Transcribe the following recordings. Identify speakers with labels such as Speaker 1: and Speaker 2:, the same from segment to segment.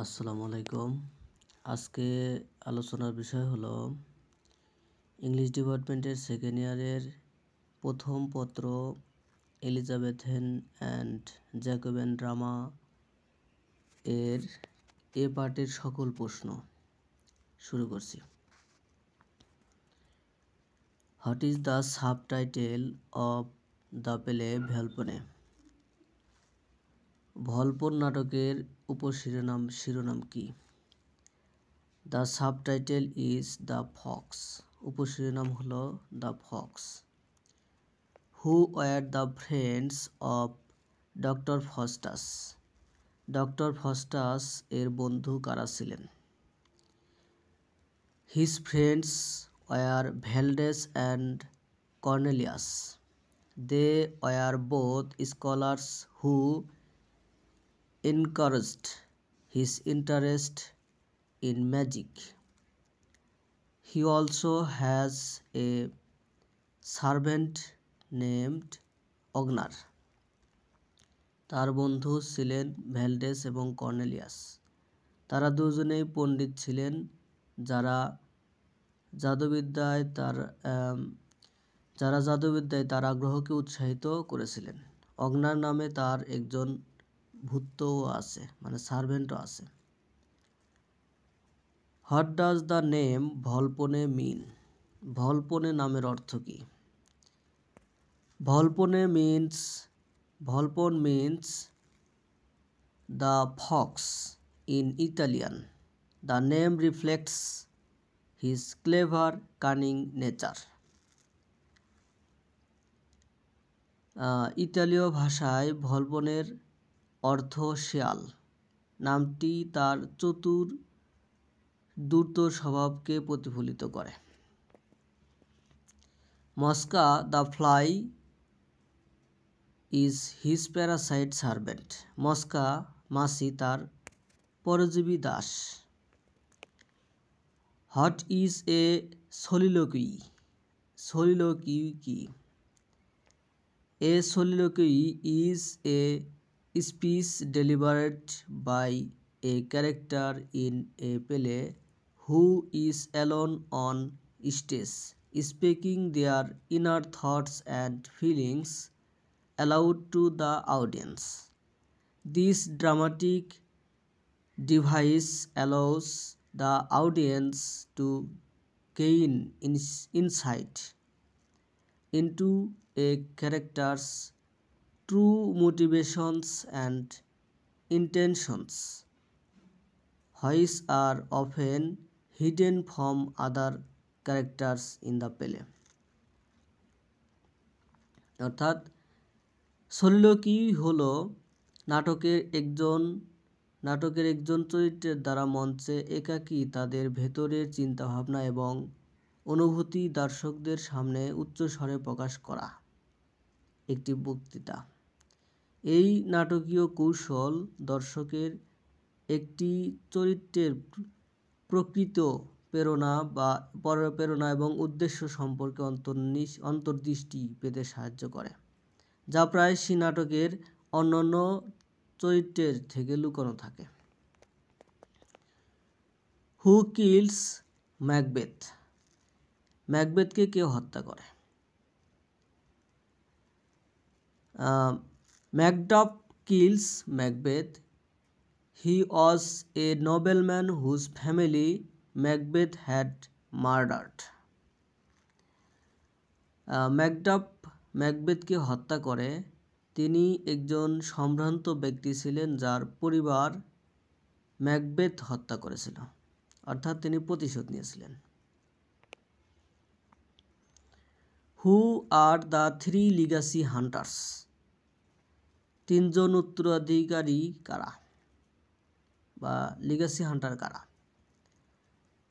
Speaker 1: আসসালামু আলাইকুম। আজকে আলোচনার বিষয় হলো ইংলিশ ডিপার্টমেন্টের সেকেন্ড ইয়ারের প্রথম পত্র এলিজাবেথেন অ্যান্ড জ্যাকোবেন ড্রামা এর এ পার্টের সকল প্রশ্ন শুরু করছি। What is the subtitle of the play Volpone? Volpone নাটকের শিরোনাম কি? The subtitle is the fox. উপশিরোনাম হলো the fox. Who were the friends of doctor Faustus? Doctor Faustus এর বন্ধু কারা ছিলেন? His friends were Valdes and Cornelius. They were both scholars who encouraged his interest in magic. He also has a servant named অগনার। তার বন্ধু ছিলেন ভ্যালডেস এবং Cornelius. তারা দুজনেই পণ্ডিত ছিলেন যারা জাদুবিদ্যায় তার আগ্রহকে উৎসাহিত করেছিলেন। অগনার নামে তার একজন ভূতও আছে, মানে সার্ভেন্টও আছে। What does the name Volpone mean? Volpone নামের অর্থ কী? Volpone means the fox in Italian. The name reflects his clever cunning nature. ইতালীয় ভাষায় ভলপনের অর্থ শেয়াল। নামটি তার চতুর দ্রুত স্বভাবকে প্রতিফলিত করে। Mosca the fly is his parasite servant. Mosca মাছি তার পরজীবী দাস। What is a soliloquy? Soliloquy কি? A soliloquy is a speech delivered by a character in a play who is alone on stage, speaking their inner thoughts and feelings aloud to the audience. This dramatic device allows the audience to gain insight into a character's true motivations and intentions, which are often hidden from other characters in the play. অর্থাৎ সলিলোকুই হলো নাটকের একজন চরিত্রের দ্বারা মঞ্চে একাকী তাদের ভেতরের চিন্তাভাবনা এবং অনুভূতি দর্শকদের সামনে উচ্চস্বরে প্রকাশ করা একটি বক্তৃতা। এই নাটকীয় কৌশল দর্শকের একটি চরিত্রের প্রকৃত প্রেরণা এবং উদ্দেশ্য সম্পর্কে অন্তর্দৃষ্টি পেতে সাহায্য করে, যা প্রায়শই নাটকের অন্যান্য চরিত্রের থেকে লুকানো থাকে। হু কিলস ম্যাকবেথ? ম্যাকবেথকে কে হত্যা করে? Macduff kills Macbeth. He was a nobleman whose family Macbeth had murdered. Macduff ম্যাকবেথকে হত্যা করে। তিনি একজন সম্ভ্রান্ত ব্যক্তি ছিলেন যার পরিবার ম্যাকবেথ হত্যা করেছিল, অর্থাৎ তিনি প্রতিশোধ নিয়েছিলেন। Who are the three legacy hunters? তিনজন উত্তরাধিকারী কারা বা লিগ্যাসি হান্টার কারা?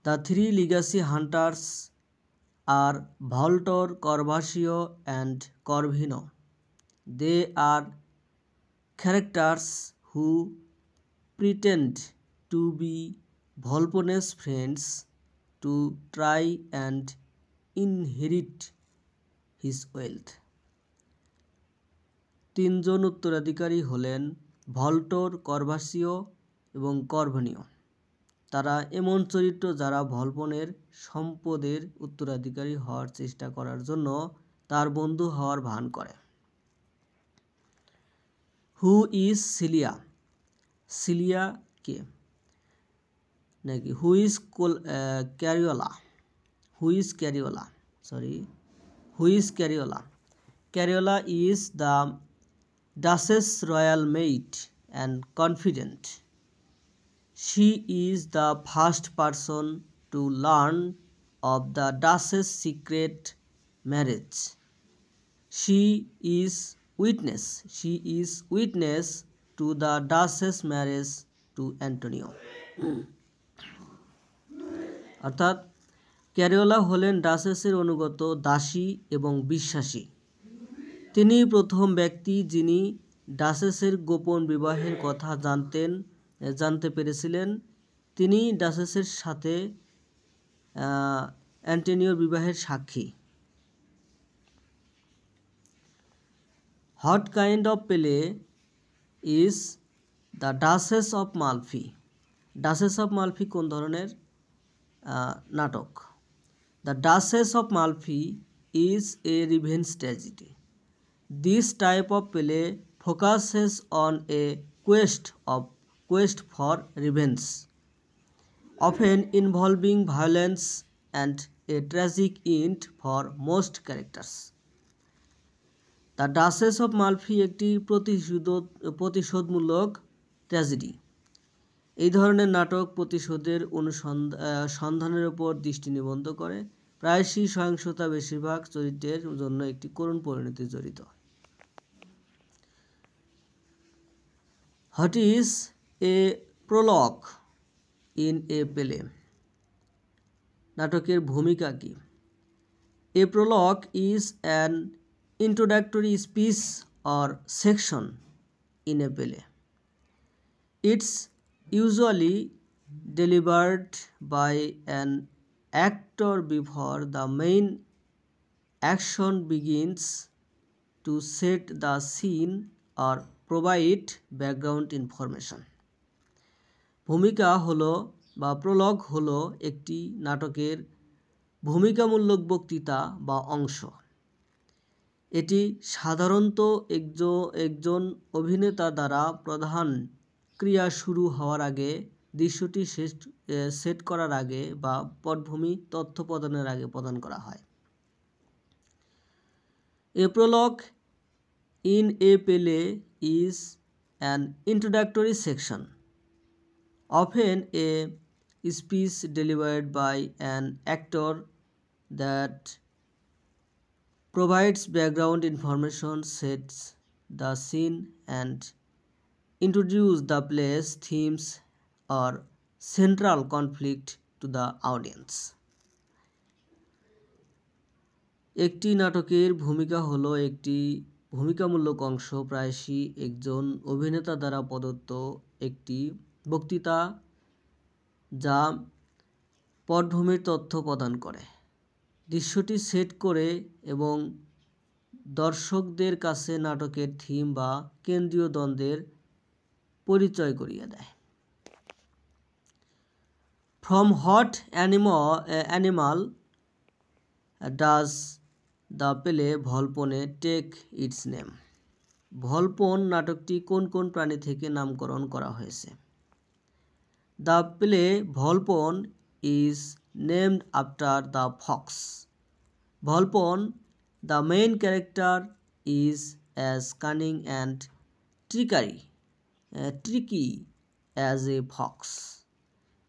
Speaker 1: The three legacy hunters are Voltore, Corbaccio and Corvino. They are characters who pretend to be Volpone's friends to try and inherit his wealth. তিনজন উত্তরাধিকারী হলেন ভল্টর, কর্ভাসিও এবং কর্ভনীয়। তারা এমন চরিত্র যারা ভল্পনের সম্পদের উত্তরাধিকারী হওয়ার চেষ্টা করার জন্য তার বন্ধু হওয়ার ভান করে। Who is Celia? সিলিয়া কে? নাকি who is Cariola? Who is Cariola? Who is Cariola? Cariola is the Duchess' royal maid and confidant. She is the first person to learn of the Duchess' secret marriage. She is witness to the Duchess' marriage to Antonio. অর্থাৎ ক্যারিওলা হলেন ডাচেসের অনুগত দাসী এবং বিশ্বাসী। তিনি প্রথম ব্যক্তি যিনি ডাচেসের গোপন বিবাহের কথা জানতে পেরেছিলেন। তিনি ডাচেসের সাথে অ্যান্টোনিওর বিবাহের সাক্ষী। What kind of play is the Duchess of Malfi? Duchess of Malfi কোন ধরনের নাটক? The Duchess of Malfi is a revenge tragedy. This type of play focuses on a quest for revenge, often involving violence and a tragic end for most characters. The Duchess of Malfi একটি প্রতিশোধমূলক tragedy. এই ধরনের নাটক প্রতিশোধের সন্ধানের উপর দৃষ্টি নিবদ্ধ করে। প্রায়শই সহিংসতা বেশিরভাগ চরিত্রের জন্য একটি করুণ পরিণতি জড়িত। What is a prologue in a play? নাটকের ভূমিকা কি? A prologue is an introductory speech or section in a play. It's usually delivered by an actor before the main action begins to set the scene or provide background information. ভূমিকা হলো বা Prolog হলো একটি নাটকের ভূমিকামূলক বক্তৃতা বা অংশ। এটি সাধারণত একজন অভিনেতা দ্বারা প্রধান ক্রিয়া শুরু হওয়ার আগে, দৃশ্যটি সেট করার আগে বা পটভূমি তথ্য প্রদানের আগে প্রদান করা হয়। A prologue in a play is an introductory section, often a speech delivered by an actor that provides background information, sets the scene, and introduces the play's themes or central conflict to the audience. একটি নাটকের ভূমিকা হলো একটি ভূমিকামূলক অংশ, প্রায়শই একজন অভিনেতা দ্বারা প্রদত্ত একটি বক্তৃতা যা পটভূমির তথ্য প্রদান করে, দৃশ্যটি সেট করে এবং দর্শকদের কাছে নাটকের থিম বা কেন্দ্রীয় দ্বন্দ্বের পরিচয় করিয়ে দেয়। From what animal does the play ভল্পনে take its name? ভল্পন নাটকটি কোন কোন প্রাণী থেকে নামকরণ করা হয়েছে? The play ভল্পন is named after the fox. ভল্পন, the main character, is as cunning and tricky as a fox.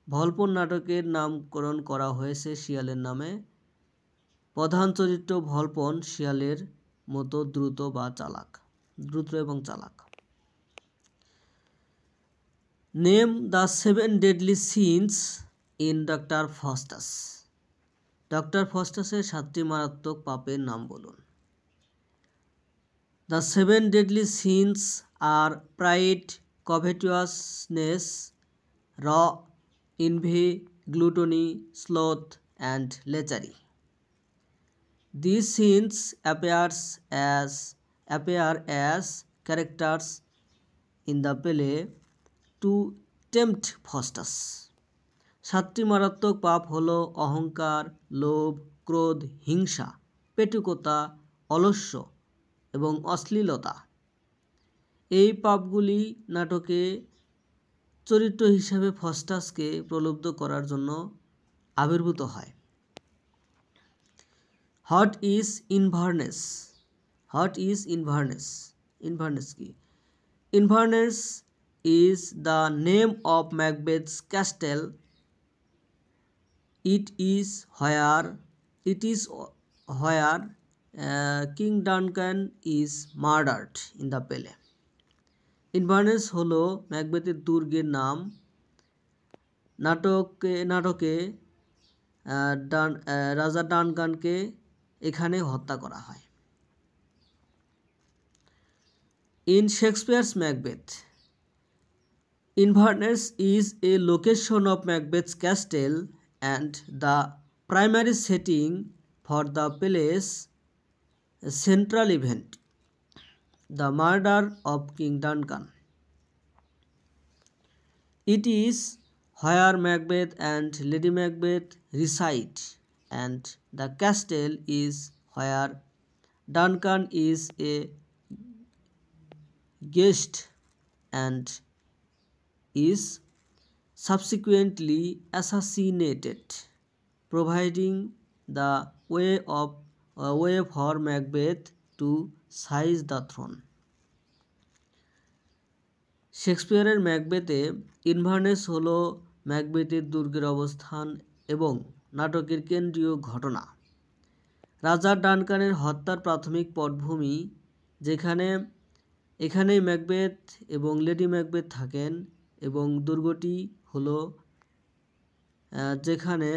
Speaker 1: ভল্পন নাটকের নামকরণ করা হয়েছে শিয়ালের নামে। প্রধান চরিত্র ভল্পন শিয়ালের মতো দ্রুত এবং চালাক। Name the 7 deadly sins in Dr. Faustus. Doctor ফস্টাসের 7টি মারাত্মক পাপের নাম বলুন। The 7 deadly sins are pride, covetousness, envy, gluttony, sloth, and lechery. These sins appear as characters in the play to tempt Faustus. 7টি মারাত্মক পাপ হলো অহংকার, লোভ, ক্রোধ, হিংসা, পেটুকতা, অলস্য এবং অশ্লীলতা। এই পাপগুলি নাটকে চরিত্র হিসাবে ফস্টাসকে প্রলুব্ধ করার জন্য আবির্ভূত হয়। What is Inverness? What is Inverness? Inverness কি? Inverness is the name of Macbeth's castle. It is where King Duncan is murdered in the play. ইনভারনেস হলো ম্যাকবেথের দুর্গের নাম। নাটকে রাজা ডানকানকে এখানে হত্যা করা হয়। In Shakespeare's Macbeth, Inverness is a location of Macbeth's castle and the primary setting for the play's central event, the murder of King Duncan. It is where Macbeth and Lady Macbeth reside, and the castle is where Duncan is a guest and is subsequently assassinated, providing the way for Macbeth to seize the throne. শেক্সপিয়ারের ম্যাকবেথে ইনভারনেস হলো ম্যাকবেথের দুর্গের অবস্থান এবং নাটকের কেন্দ্রীয় ঘটনা। রাজা ডানকানের হত্যার প্রাথমিক পটভূমি, এখানেই ম্যাকবেথ এবং লেডি ম্যাকবেথ থাকেন, এবং দুর্গটি হলো যেখানে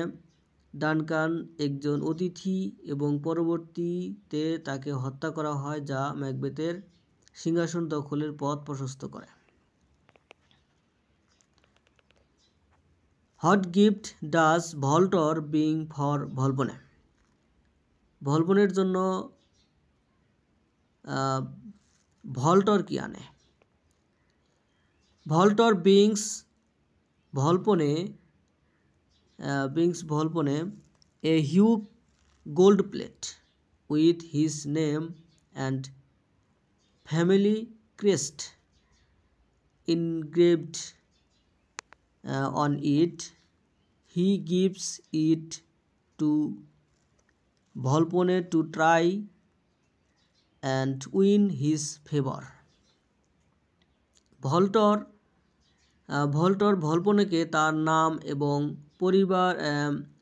Speaker 1: ডানকান একজন অতিথি এবং পরবর্তীতে তাকে হত্যা করা হয়, যা ম্যাকবেথের সিংহাসন দখলের পথ প্রশস্ত করে। What gift does Voltore bring for Volpone? ভলপনের জন্য ভল্টর কি আনে? Voltore brings Volpone a huge gold plate with his name and family crest engraved on it. He gives it to Volpone to try and win his favor. ভল্টর ভলপনেকে তার নাম এবং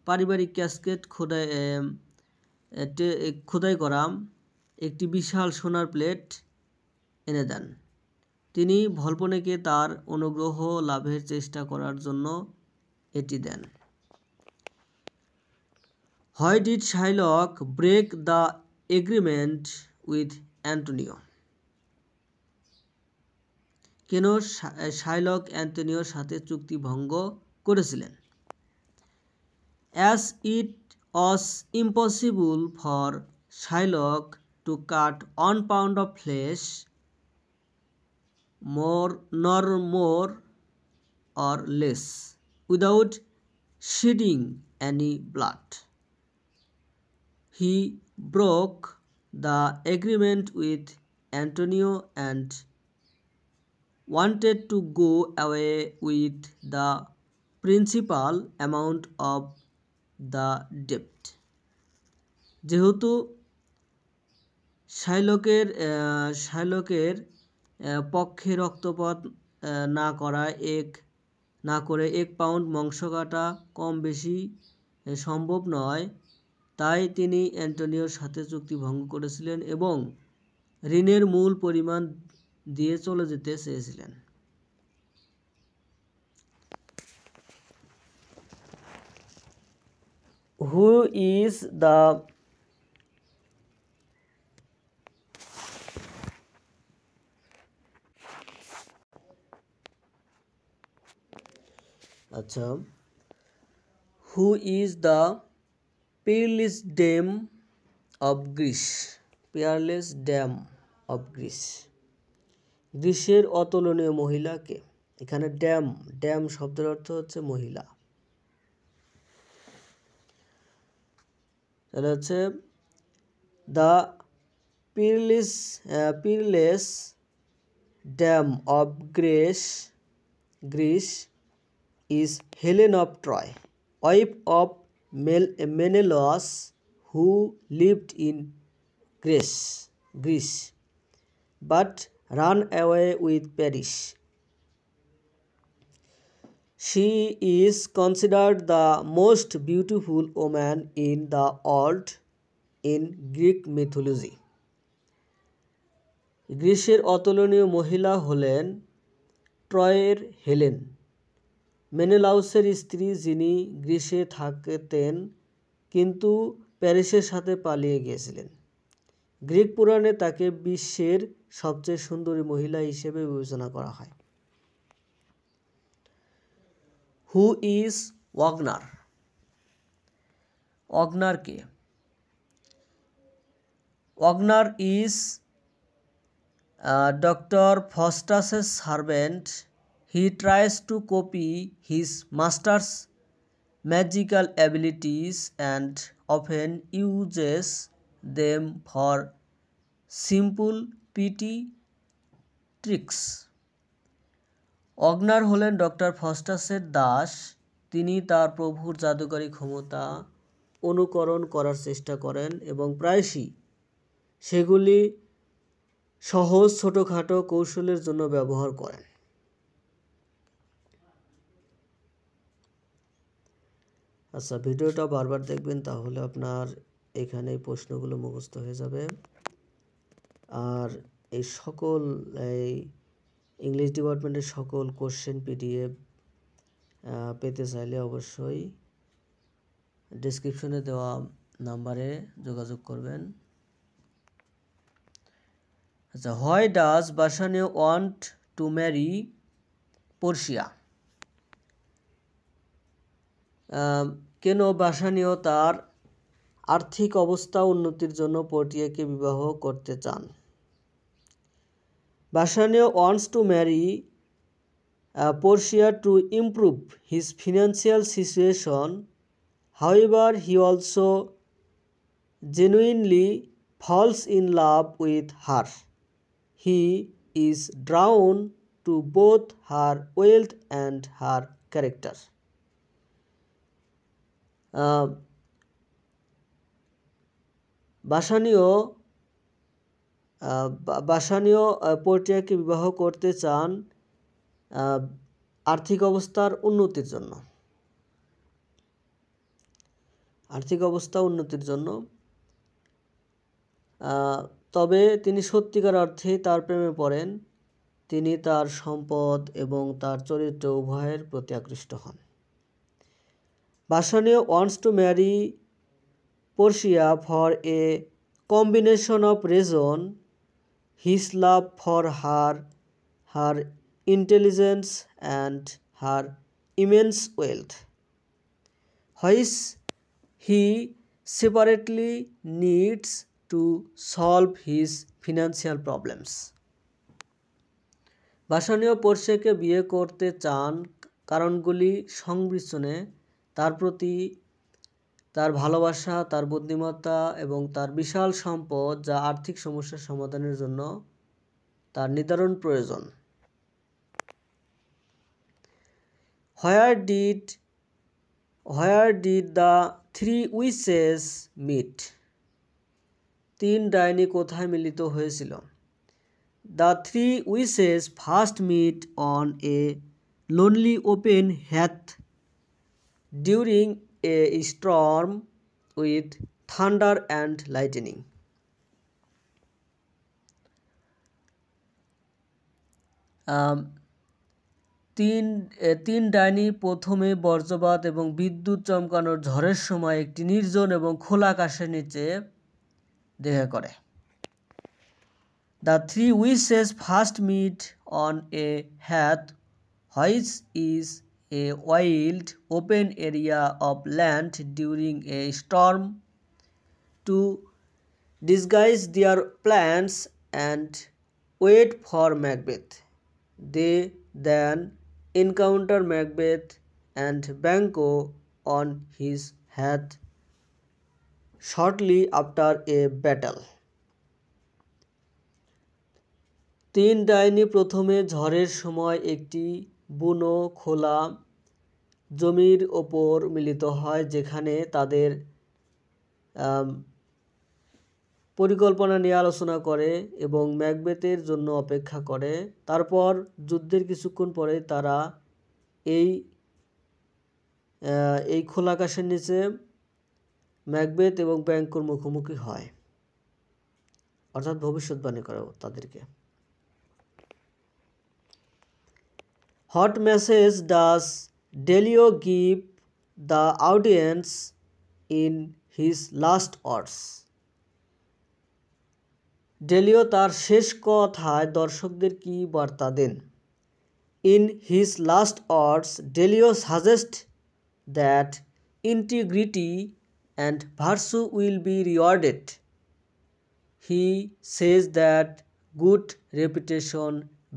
Speaker 1: পারিবারিক casket খোদাই করা একটি বিশাল সোনার প্লেট এনে দেন। তিনি ভলপনেকে তার অনুগ্রহ লাভের চেষ্টা করার জন্য এটি দেন। Why did Shylock break the agreement with Antonio? কেন শাইলক অ্যান্টনিওর সাথে চুক্তি ভঙ্গ করেছিলেন? As it was impossible for Shylock to cut 1 pound of flesh, nor more or less, without shedding any blood. He broke the agreement with Antonio and wanted to go away with the principal amount of the debt. যেহেতু শাইলকের পক্ষে রক্তপাত না করে 1 pound মাংস কাটা কম বেশি সম্ভব নয়, তাই তিনি অ্যান্টনিওর সাথে চুক্তি ভঙ্গ করেছিলেন এবং ঋণের মূল পরিমাণ দিয়ে চলে যেতে চেয়েছিলেন। Who is the Who is the peerless dame of Greece? Peerless dame of Greece. গ্রীসের অতুলনীয় মহিলা কে? এখানে ড্যাম, ড্যাম শব্দের অর্থ হচ্ছে মহিলা। তাহলে হচ্ছে the peerless dame of Greece is Helen of Troy, wife of Menelaus, who lived in Greece, but ran away with Paris. She is considered the most beautiful woman in the world in Greek mythology. গ্রীসের অতুলনীয় মহিলা হলেন ট্রয়ের Helen, মেনেলাউসের স্ত্রী, যিনি গ্রীসে থাকতেন কিন্তু প্যারিসের সাথে পালিয়ে গিয়েছিলেন। গ্রিক পুরাণে তাকে বিশ্বের সবচেয়ে সুন্দরী মহিলা হিসেবে বিবেচনা করা হয়। Who is Wagner? ওয়াগনার কে? Wagner is Dr. Faustus's servant. He tries to copy his master's magical abilities and often uses them for simple petty tricks. Wagner হলেন ডক্টর ফস্টাসের দাস। তিনি তার প্রভুর জাদুকরী ক্ষমতা অনুকরণ করার চেষ্টা করেন এবং প্রায়শই সেগুলি সহজ ছোটোখাটো কৌশলের জন্য ব্যবহার করেন। আচ্ছা, ভিডিওটা বারবার দেখবেন, তাহলে আপনার এখানে প্রশ্নগুলো মুখস্থ হয়ে যাবে। আর এই সকল ইংলিশ ডিপার্টমেন্টের সকল কোশ্চেন পিডিএফ পেতে চাইলে অবশ্যই ডেসক্রিপশনে দেওয়া নাম্বারে যোগাযোগ করবেন। আচ্ছা, why does বাসানিও want to marry Portia? কেন বাসানিও তার আর্থিক অবস্থা উন্নতির জন্য পোর্টিয়াকে বিবাহ করতে চান? বাসানিও wants to marry Portia to improve his financial situation. However he also genuinely falls in love with her. He is drawn to both her wealth and her character. Bassanio পোর্টিয়াকে বিবাহ করতে চান আর্থিক অবস্থার উন্নতির জন্য। আর্থিক অবস্থা উন্নতির জন্য তবে তিনি সত্যিকার অর্থেই তার প্রেমে পড়েন। তিনি তার সম্পদ এবং তার চরিত্র উভয়ের প্রতি আকৃষ্ট হন। Bassanio wants to marry Portia for a combination of reason, his love for her, her intelligence and her immense wealth, which he separately needs to solve his financial problems. Bassanio পোর্শিয়াকে বিয়ে করতে চান কারণগুলি সংমিশ্রণে তার প্রতি তার ভালোবাসা, তার বুদ্ধিমত্তা এবং তার বিশাল সম্পদ, যা আর্থিক সমস্যার সমাধানের জন্য তার নিদারুণ প্রয়োজন। Where did the three witches meet? তিন ডাইনি কোথায় মিলিত হয়েছিল? The three witches first meet on a lonely open heath during a storm with thunder and lightning. তিন ডাইনি প্রথমে বজ্রপাত এবং বিদ্যুৎ চমকানোর ঝড়ের সময় একটি নির্জন এবং খোলা আকাশের নিচে দেখা করে। The three witches first meet on a heath, which is a wild open area of land, during a storm to disguise their plans and wait for Macbeth. They then encounter Macbeth and Banquo on his head shortly after a battle. তিন ডাইনি প্রথমে ঝড়ের সময় একটি বুনো খোলা জমির ওপর মিলিত হয়, যেখানে তাদের পরিকল্পনা নিয়ে আলোচনা করে এবং ম্যাকবেথের জন্য অপেক্ষা করে। তারপর যুদ্ধের কিছুক্ষণ পরে তারা এই খোলা আকাশের নিচে ম্যাকবেথ এবং ব্যাঙ্কোর মুখোমুখি হয়, অর্থাৎ ভবিষ্যৎবাণী করে তাদেরকে। What message does Delio give the audience in his last words? ডেলিও তার শেষ কথায় দর্শকদের কি বার্তা দেন? In his last words, Delio suggests that integrity and virtue will be rewarded. He says that good reputation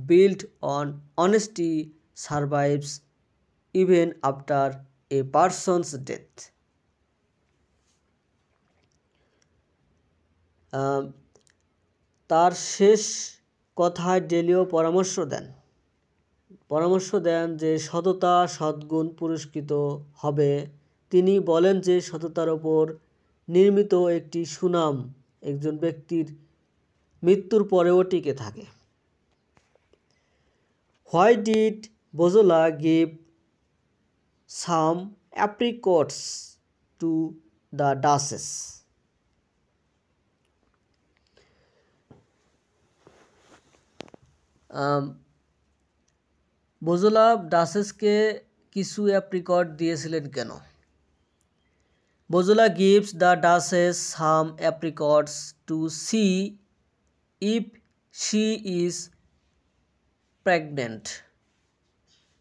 Speaker 1: built on honesty survives even after a person's death. তার শেষ কথায় ডেলিও পরামর্শ দেন যে সততা সদ্গুণ পুরস্কৃত হবে। তিনি বলেন যে সততার ওপর নির্মিত একটি সুনাম একজন ব্যক্তির মৃত্যুর পরেও টিকে থাকে। Why did Bozola give some apricots to the Duchess? বোজোলা ডাচেসকে কিছু অ্যাপ্রিকট দিয়েছিলেন কেন? বোজোলা gives the Duchess some apricots to see if she is pregnant.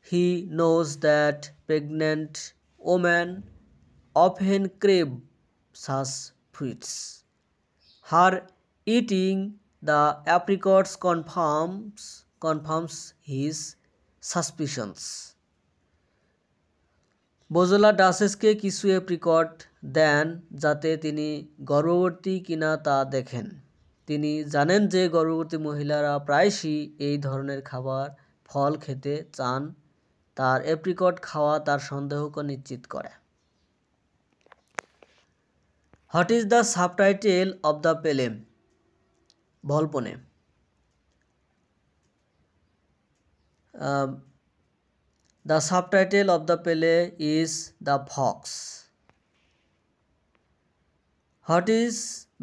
Speaker 1: He knows that pregnant women often crave such fruits. Her eating the apricots confirms his suspicions. বোজোলা ডাচেসকে কিছু apricot দেন যাতে তিনি গর্ভবতী কিনা তা দেখেন। তিনি জানেন যে গর্ভবতী মহিলারা প্রায়শই এই ধরনের ফল খেতে চান। তার অ্যাপ্রিকট খাওয়া তার সন্দেহকে নিশ্চিত করে। What is the subtitle of the play? ভল্পনে The subtitle of the play is The Fox. What is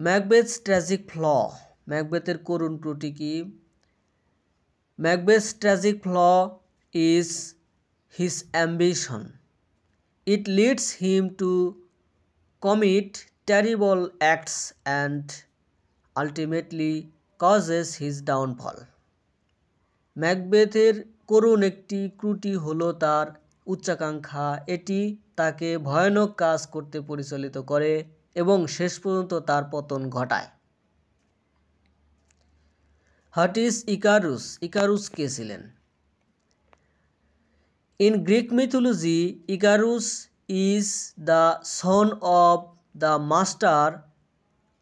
Speaker 1: Macbeth's tragic flaw? ম্যাকবেথের করুণ ত্রুটি কি? Macbeth's tragic flaw is his ambition. It leads him to commit terrible acts and ultimately causes his downfall. ম্যাকবেথের করুণ একটি ত্রুটি হলো তার উচ্চাকাঙ্ক্ষা। এটি তাকে ভয়ানক কাজ করতে পরিচালিত করে এবং শেষ পর্যন্ত তার পতন ঘটায়। What is Icarus? ইকারুস কে ছিলেন? In Greek mythology, Icarus is the son of the master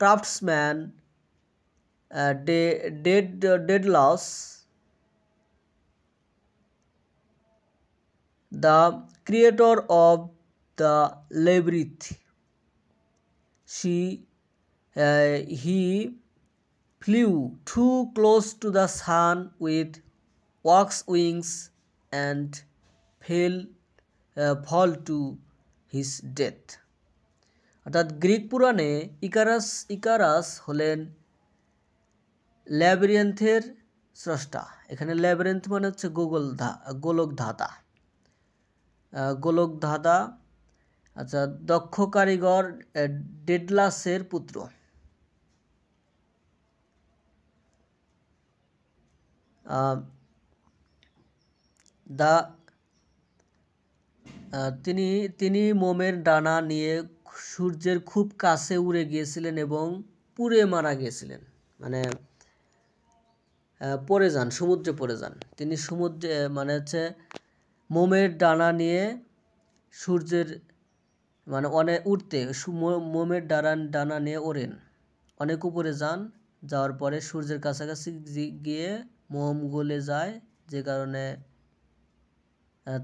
Speaker 1: craftsman Daedalus, the creator of the labyrinth. He flew too close to the sun with wax wings and fall to his death. অর্থাৎ Greek পুরাণে Icarus হলেন ল্যাবিরিন্থের স্রষ্টা। এখানে labyrinth মানে হচ্ছে গোলকধাতা। আচ্ছা, দক্ষ কারিগর ডেডলাসের পুত্র। তিনি মোমের ডানা নিয়ে সূর্যের খুব কাছে উড়ে গিয়েছিলেন এবং পুড়ে মারা গিয়েছিলেন, মানে সমুদ্রে পড়ে যান। তিনি সমুদ্রে মানে হচ্ছে মোমের ডানা নিয়ে সূর্যের অনেক উঠতে মোমের ডানা নিয়ে ওড়েন, অনেক উপরে যাওয়ার পরে সূর্যের কাছাকাছি গিয়ে মোম গলে যায়, যে কারণে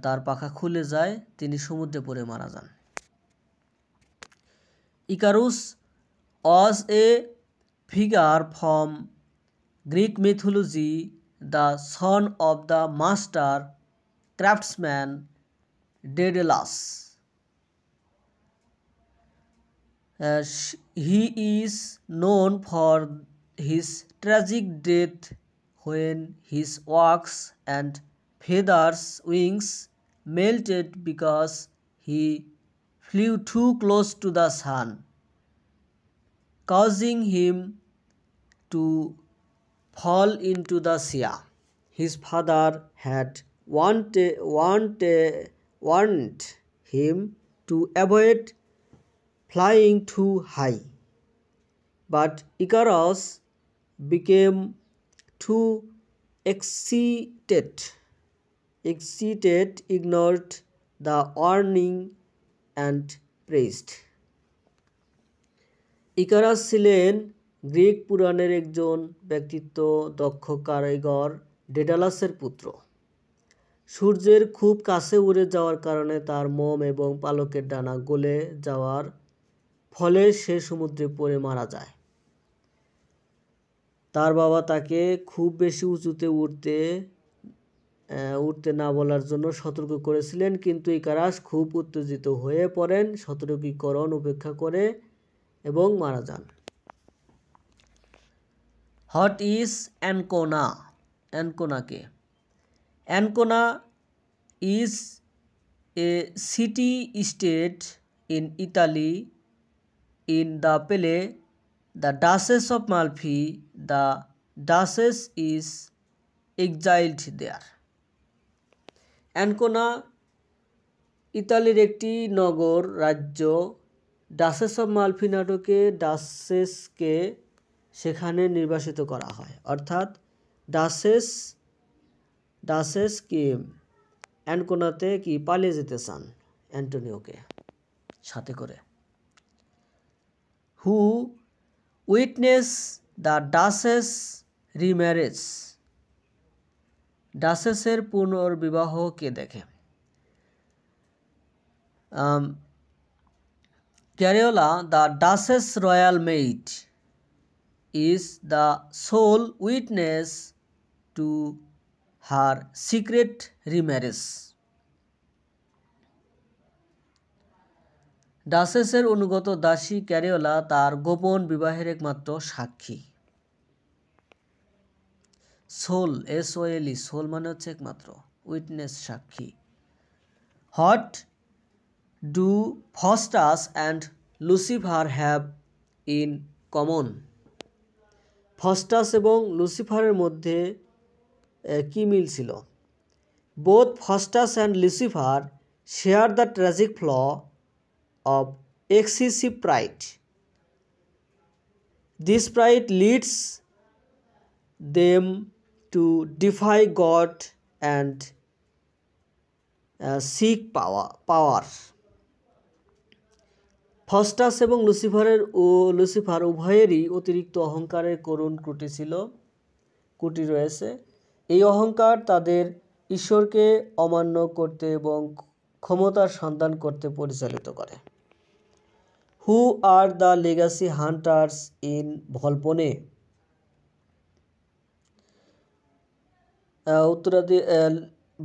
Speaker 1: তার পাখা খুলে যায়, তিনি সমুদ্রে পড়ে মারা যান। Icarus was a figure from Greek mythology, the son of the master craftsman Daedalus. He is known for his tragic death when his wax and feathers wings melted because he flew too close to the sun, causing him to fall into the sea. His father had warned him to avoid flying too high, but Icarus became too excited, ignored the warning and praised. Icarus ছিলেন Greek পুরাণের একজন ব্যক্তিত্ব দক্ষ কারিগর ডেডালাসের পুত্র। সূর্যের খুব কাছে উড়ে যাওয়ার কারণে তার মোম এবং পালকের ডানা গলে যাওয়ার ফলে সে সমুদ্রে পড়ে মারা যায়। তার বাবা তাকে খুব বেশি উঁচুতে উঠতে না বলার জন্য সতর্ক করেছিলেন, কিন্তু ইকারাস খুব উত্তেজিত হয়ে পড়েন, সতর্কীকরণ উপেক্ষা করে এবং মারা যান। What is Ancona? অ্যানকোনা কে? Ancona is a city state in Italy in the play the Duchess of Malfi. The Duchess is exiled there. Ancona ইতালির একটি নগর রাজ্য। ডাচেস অফ মালফি নাটকে ডাচেসকে সেখানে নির্বাসিত করা হয়, অর্থাৎ ডাচেস কি অ্যানকোনাতে কি পালিয়ে যেতে চান অ্যান্টোনিওকে সাথে করে। হু উইটনেস দ্য ডাচেস রিম্যারেজ? ডাচেসের পুনর্বিবাহ কে দেখে? Cariola, the Duchess royal maid, is the sole witness to her secret remarriage. ডাচেসের অনুগত দাসী ক্যারিওলা তার গোপন বিবাহের একমাত্র সাক্ষী। সোল, SOLE, সোল মানে হচ্ছে একমাত্র, উইটনেস সাক্ষী। What do Faustus and Lucifer have in common? Faustus এবং লুসিফারের মধ্যে কি মিল ছিল? Both Faustus and Lucifer share the tragic flaw of excessive pride. This pride leads them to defy God and seek power. Faustus এবং লুসিফার উভয়েরই অতিরিক্ত অহংকারের করুণ ত্রুটি রয়েছে। এই অহংকার তাদের ঈশ্বরকে অমান্য করতে এবং ক্ষমতার সন্ধান করতে পরিচালিত করে। Who are the legacy hunters in Volpone?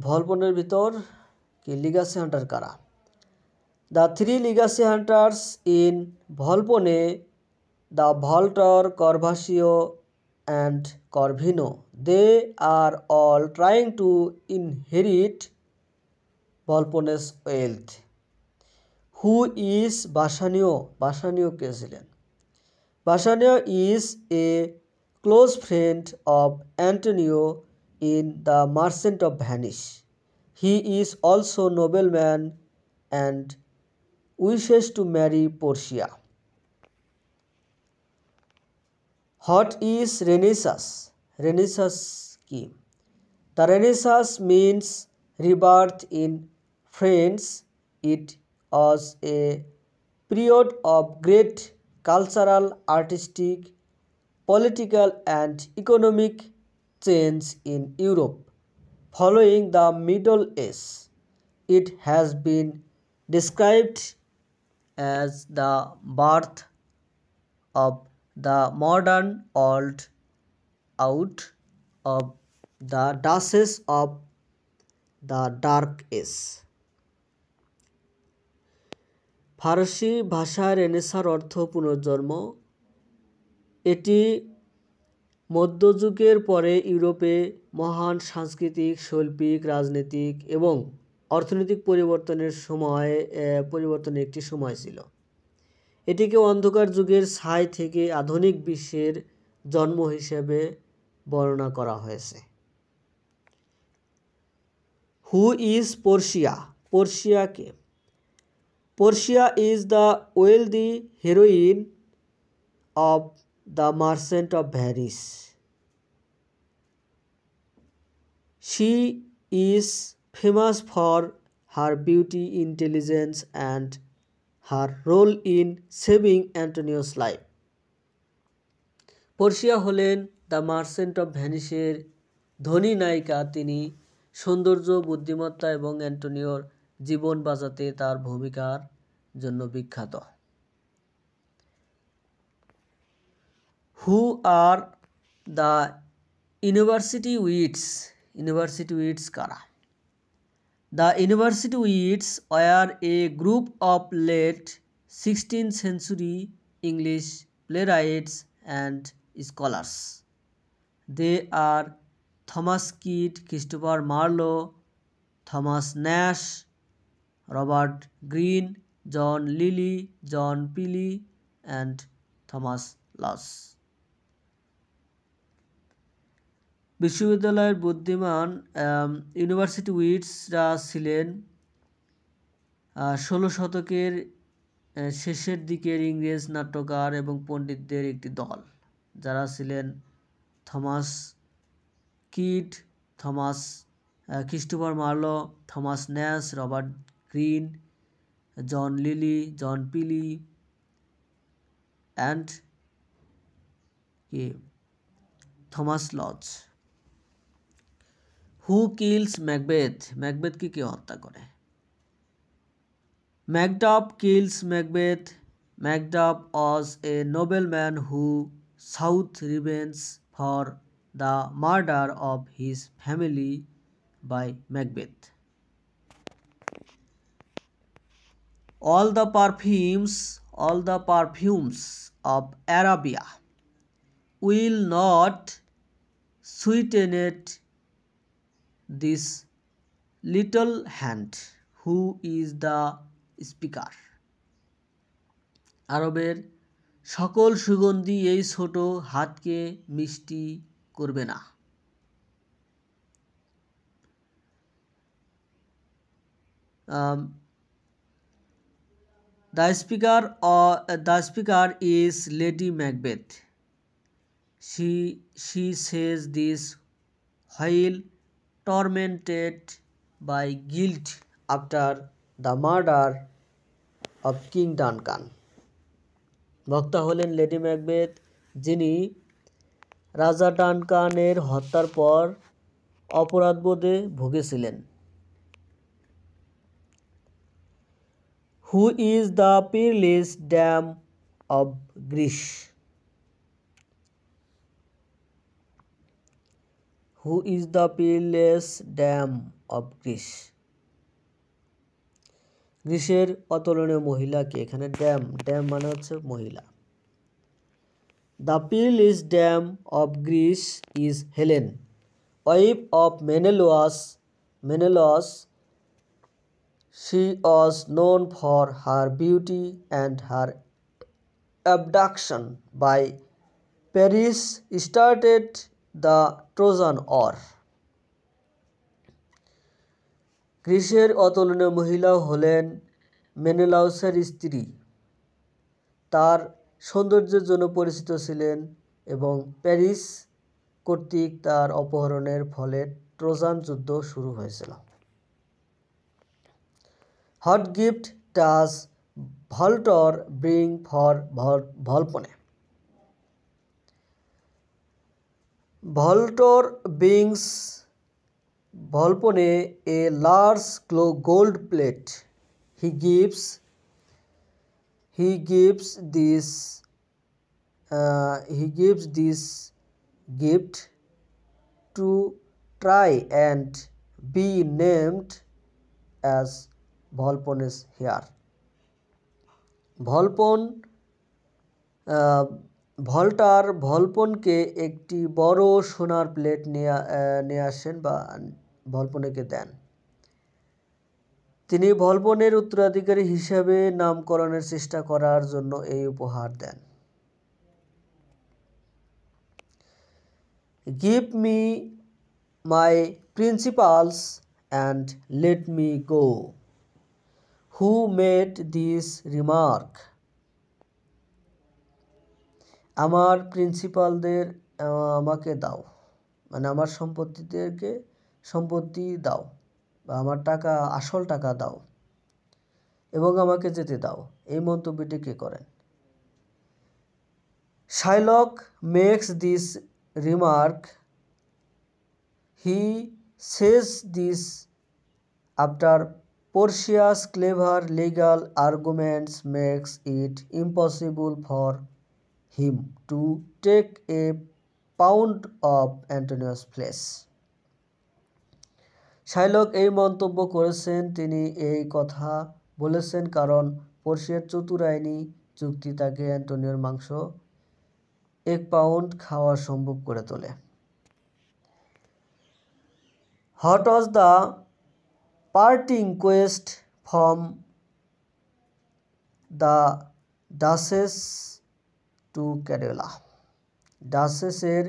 Speaker 1: ভলপনের ভিতর কি লিগাসি হান্টার কারা? The three legacy hunters in Volpone, the Voltor, Corvasio and Corvino, they are all trying to inherit Volpone's wealth. Who is Bassanio? Bassanio কে ছিলেন? Bassanio is a close friend of Antonio in The Merchant of Venice. He is also nobleman and wishes to marry Portia. What is Renaissance? Renaissance কি? The Renaissance means rebirth in France. It was a period of great cultural, artistic, political and economic change in Europe. Following the Middle Ages, it has been described as the birth of the modern world out of the dashes of the Dark Age. ফারসি ভাষার রেনেসাঁর অর্থ পুনর্জন্ম। এটি মধ্যযুগের পরে ইউরোপে মহান সাংস্কৃতিক, শৈল্পিক, রাজনৈতিক এবং অর্থনৈতিক পরিবর্তনের একটি সময় ছিল। এটিকে অন্ধকার যুগের ছাই থেকে আধুনিক বিশ্বের জন্ম হিসেবে বর্ণনা করা হয়েছে। Who is Portia? Portia K? Portia is the wealthy heroin of the merchant of varies. She is famous for her beauty, intelligence, and her role in saving Antonio's life. Portia হলেন দ্য মার্চেন্ট অফ ভ্যানিসের ধনী নায়িকা। তিনি সৌন্দর্য, বুদ্ধিমত্তা এবং অ্যান্টোনিওর জীবন বাঁচাতে তার ভূমিকার জন্য বিখ্যাত। Who are the university wits? University wits কারা? The University Wits were a group of late 16th century English playwrights and scholars. They are Thomas Kidd, Christopher Marlowe, Thomas Nash, Robert Greene, John Lilly, John Peele, and Thomas Lodge. বিশ্ববিদ্যালয়ের বুদ্ধিমান university উইটসরা ছিলেন 16 শতকের শেষের দিকের ইংরেজ নাট্যকার এবং পণ্ডিতদের একটি দল, যারা ছিলেন Thomas Kyd, Christopher Marlowe, Thomas Nashe, Robert Greene, John Lyly, John Peele and Thomas Lodge. Who kills Macbeth? ম্যাকবেথকে কে হত্যা করে? Macduff kills Macbeth. Macduff was a nobleman who sought revenge for the murder of his family by Macbeth. All the perfumes of Arabia will not sweeten this little hand. Who is the speaker? আরবের সকল সুগন্ধি এই ছোট হাতকে মিষ্টি করবে না। The speaker is Lady Macbeth. She says this while tormented by guilt after the murder of King Duncan. বক্তা হলেন লেডি ম্যাকবেথ, যিনি রাজা ডানকানের হত্যার পর অপরাধবোধে ভুগেছিলেন। Who is the peerless dame of Greece? Who is the peerless dame of Greece? গ্রিসের অতুলনীয় মহিলাকে, এখানে ড্যাম মানে হচ্ছে মহিলা। The peerless dame of Greece is Helen, wife of Menelaus. She was known for her beauty and her abduction by Paris started the Trojan War. গ্রিসের অতুলনীয় মহিলা হলেন মেনেলাউসের স্ত্রী। তার সৌন্দর্যের জন্য পরিচিত ছিলেন এবং প্যারিস কর্তৃক তার অপহরণের ফলে ট্রোজান যুদ্ধ শুরু হয়েছিল। What gift does Voltor bring for Volpone? Voltor brings Volpone a large gold plate. He gives this gift to try and be named as Volpone's heir. ভল্টার ভলপনকে একটি বড় সোনার প্লেট নিয়ে আসেন বা ভলপনকে দেন। তিনি ভলপনের উত্তরাধিকারী হিসাবে নামকরণের চেষ্টা করার জন্য এই উপহার দেন। Give me my principles and let me go. Who made this remark? আমার প্রিন্সিপালদের আমাকে দাও, মানে আমার সম্পত্তি দাও বা আমার আসল টাকা দাও এবং আমাকে যেতে দাও, এই মন্তব্যটি কে করেন? Shylock makes this remark. He says this after Portia's clever legal arguments makes it impossible for him to take a pound of Antonius' place. Shylock এই মন্তব্য করেছেন, তিনি এই কথা বলেছেন কারণ পোর্শিয়ার চতুর আইনি যুক্তি তাকে অ্যান্টোনিওর মাংস 1 পাউন্ড খাওয়া সম্ভব করে তোলে। What was the parting quest from the Duchess to Carola? ডাচেসের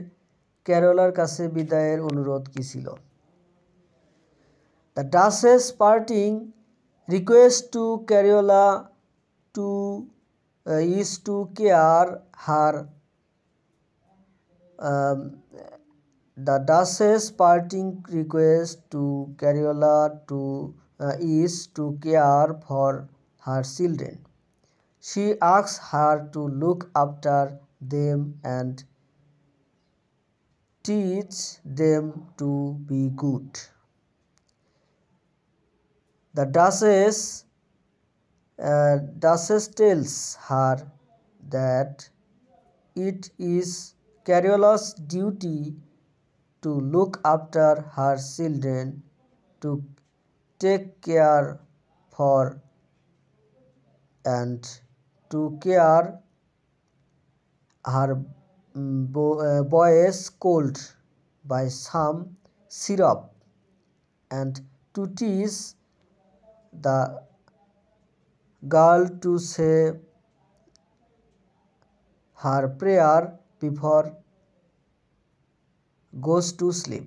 Speaker 1: ক্যারোলার কাছে বিদায়ের অনুরোধ কি ছিল? The Duchess parting request to Carola is to care her. The Duchess parting request to Carola is to care for her children. She asks her to look after them and teach them to be good. The Duchess tells her that it is Carola's duty to look after her children, to take care for and to care her boys cold by some syrup and to teach the girl to say her prayer before goes to sleep.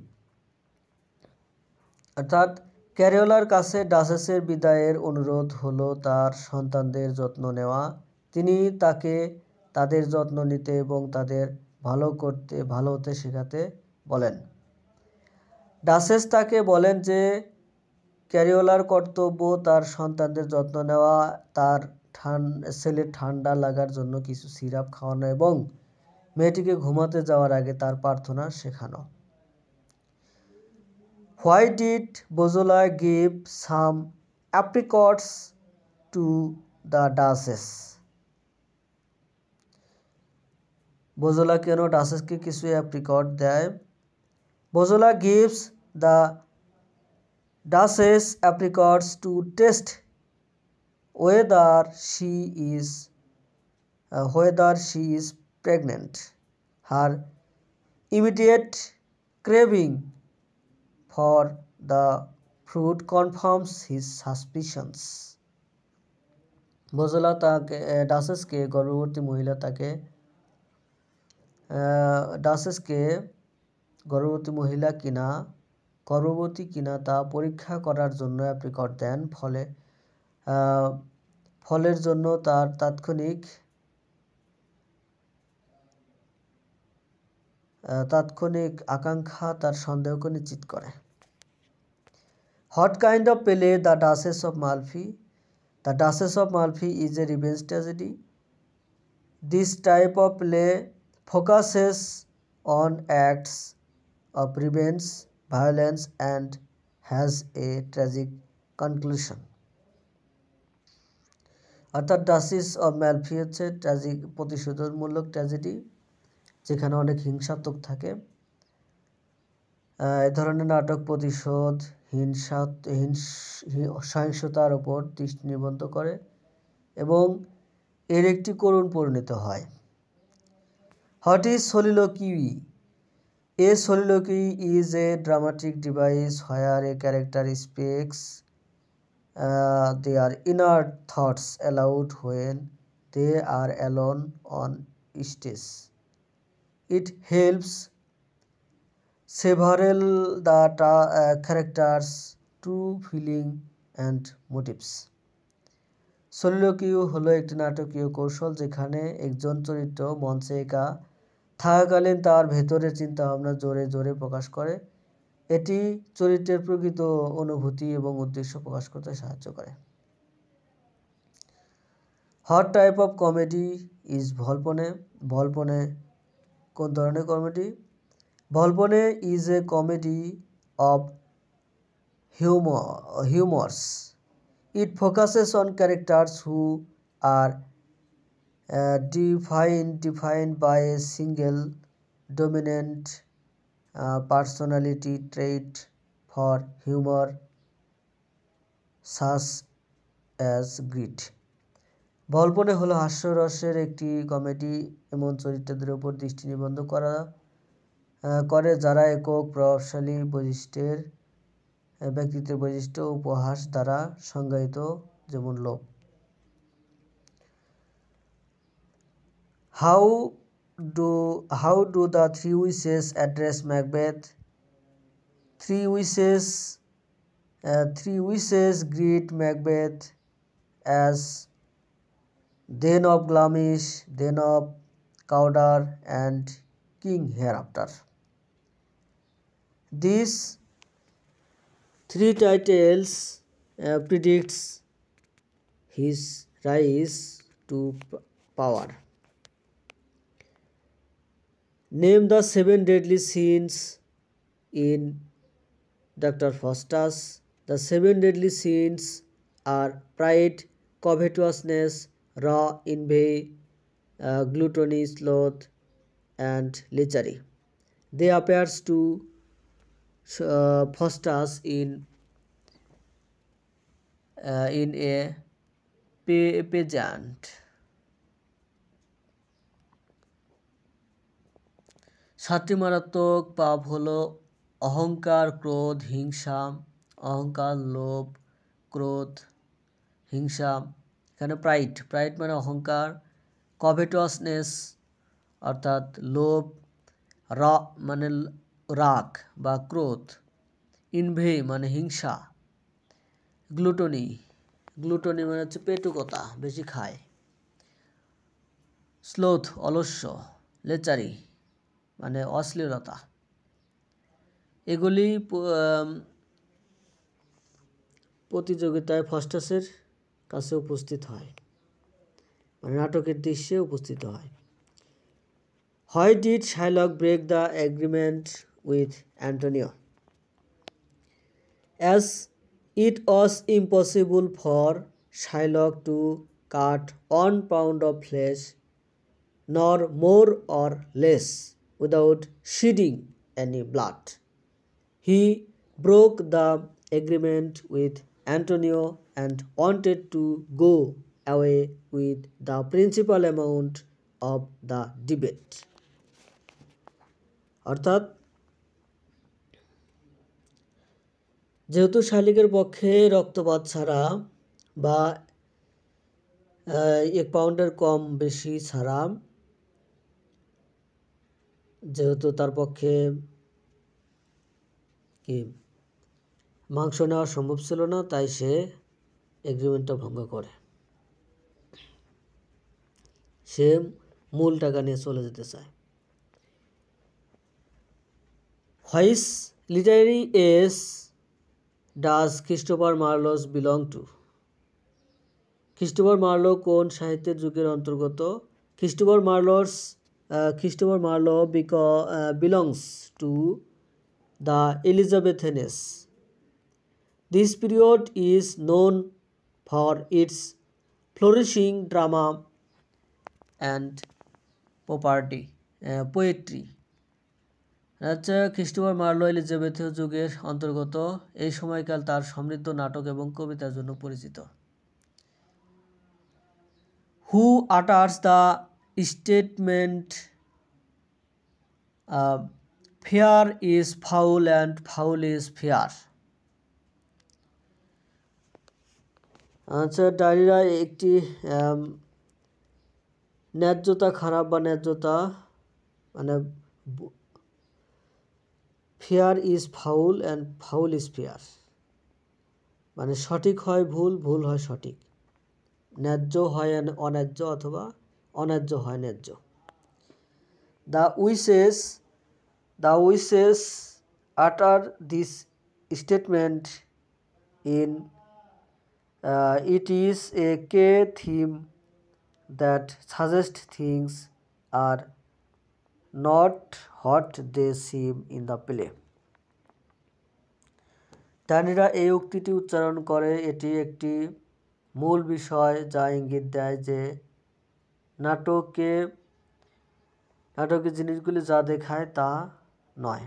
Speaker 1: অর্থাৎ ক্যারোলার কাছে ডাচেসের বিদায়ের অনুরোধ হলো তার সন্তানদের যত্ন নেওয়া। তিনি তাকে তাদের যত্ন নিতে এবং তাদের ভালো হতে শেখাতে বলেন। ডাচেস তাকে বলেন যে ক্যারোলার কর্তব্য তার সন্তানদের যত্ন নেওয়া, তার ছেলের ঠান্ডা লাগার জন্য কিছু সিরাপ খাওয়ানো এবং মেয়েটিকে ঘুমাতে যাওয়ার আগে তার প্রার্থনা শেখানো। Why did Bozola give some apricots to the Duchess? বোজোলা কেন ডাচেসকে কিছু অ্যাপ্রিকট দেয়? বোজোলা gives the Duchess apricots to test whether she is pregnant. Her immediate craving for the fruit confirms his suspicions. বোজোলা ডাচেসকে গর্ভবতী কিনা তা পরীক্ষা করার জন্য অ্যাপ্রিকট দেন। ফলের জন্য তার তাৎক্ষণিক আকাঙ্ক্ষা তার সন্দেহকে নিশ্চিত করে। What kind of play the Duchess of Malfi? The Duchess of Malfi is a revenge tragedy. This type of play focuses on acts of revenge, violence, and has a tragic conclusion. অর্থাৎ duchess of ম্যালফি হচ্ছে tragic প্রতিশোধমূলক tragedy, যেখানে অনেক হিংসাত্মক থাকে। এ ধরনের নাটক প্রতিশোধ, সহিংসতার ওপর দৃষ্টি নিবদ্ধ করে এবং এর একটি করুণ পরিণত হয়। What is soliloquy? A soliloquy is a dramatic device where a character speaks their inner thoughts aloud when they are alone on stage. It helps several the characters to feeling and motives. soliloquy হলো একটি নাটকীয় কৌশল যেখানে একজন চরিত্র মঞ্চে একা থাকাকালীন তার ভেতরের চিন্তাভাবনা জোরে জোরে প্রকাশ করে। এটি চরিত্রের প্রকৃত অনুভূতি এবং উদ্দেশ্য প্রকাশ করতে সাহায্য করে। What type of comedy is Volpone? Volpone কোন ধরনের comedy? Volpone is a comedy of humours. It focuses on characters who are defined by a single dominant personality trait for humor such as greed. ভলপনে হলো হাস্যরসের একটি comedy এমন চরিত্রদের উপর দৃষ্টি নিবদ্ধ করে যারা একক প্রভাবশালী বৈশিষ্ট্যের ব্যক্তিত্বের বৈশিষ্ট্য উপহাস দ্বারা সংজ্ঞায়িত, যেমন লোভ। How do the three wishes address Macbeth? Three wishes greet Macbeth as then of Glamish, then of Cawdor, and King hereafter. These three titles predicts his rise to power. Name the 7 deadly sins in Dr. Faustus. The 7 deadly sins are pride, covetousness, envy, gluttony, sloth, and lechery. They appears to Faustus in a pageant. সাতটি মারাত্মক পাপ হলো অহংকার, ক্রোধ, হিংসা। অহংকার, লোভ, ক্রোধ, হিংসা। এখানে প্রাইড মানে অহংকার, কভেটাসনেস অর্থাৎ লোভ, মানে রাগ বা ক্রোধ, ইনভে মানে হিংসা, গ্লুটনি মানে হচ্ছে পেটুকতা, বেশি খায়, স্লোথ অলস্য, লেচারি মানে অশ্লীলতা। এগুলি প্রতিযোগিতায় ফস্টাসের কাছে উপস্থিত হয়, মানে নাটকের দৃশ্যে উপস্থিত হয়। Why did Shylock break the agreement with Antonio? As it was impossible for Shylock to cut 1 pound of flesh, nor more or less, without shedding any blood. He broke the agreement with Antonio and wanted to go away with the principal amount of the debate. অর্থাৎ যেহেতু শালিকের পক্ষে রক্তপাত ছাড়া বা 1 পাউন্ডের কম বেশি ছাড়া যেহেতু তার পক্ষে কি মাংস নেওয়া সম্ভব ছিল না, তাই সে এগ্রিমেন্টটা ভঙ্গ করে, সে মূল টাকা নিয়ে চলে যেতে চায়। Which literary age does Christopher Marlowe belong to? Christopher Marlowe কোন সাহিত্যের যুগের অন্তর্গত? Christopher Marlowe belongs to the Elizabethan age. This period is known for its flourishing drama and poetry. আচ্ছা, ক্রিস্টোফার মার্লো এলিজাবেথীয় যুগের অন্তর্গত। এই সময়কাল তার সমৃদ্ধ নাটক এবং কবিতার জন্য পরিচিত। Who utters the statement fair is foul and foul is fair? আচ্ছা, ডায়রিরা একটি ন্যায্যতা খারাপ বা ন্যায্যতা মানে fair is foul and foul is fair, মানে সঠিক হয় ভুল, ভুল হয় সঠিক, ন্যায্য হয় অন্যায্য অথবা অন্যায্য হয় ন্যায্য। The Wishes utter this statement in it is a key theme that suggests things are not what they seem in the play. ডানিরা এই উক্তিটি উচ্চারণ করে, এটি একটি মূল বিষয় যা ইঙ্গিত দেয় যে নাটকে জিনিসগুলি যা দেখায় তা নয়।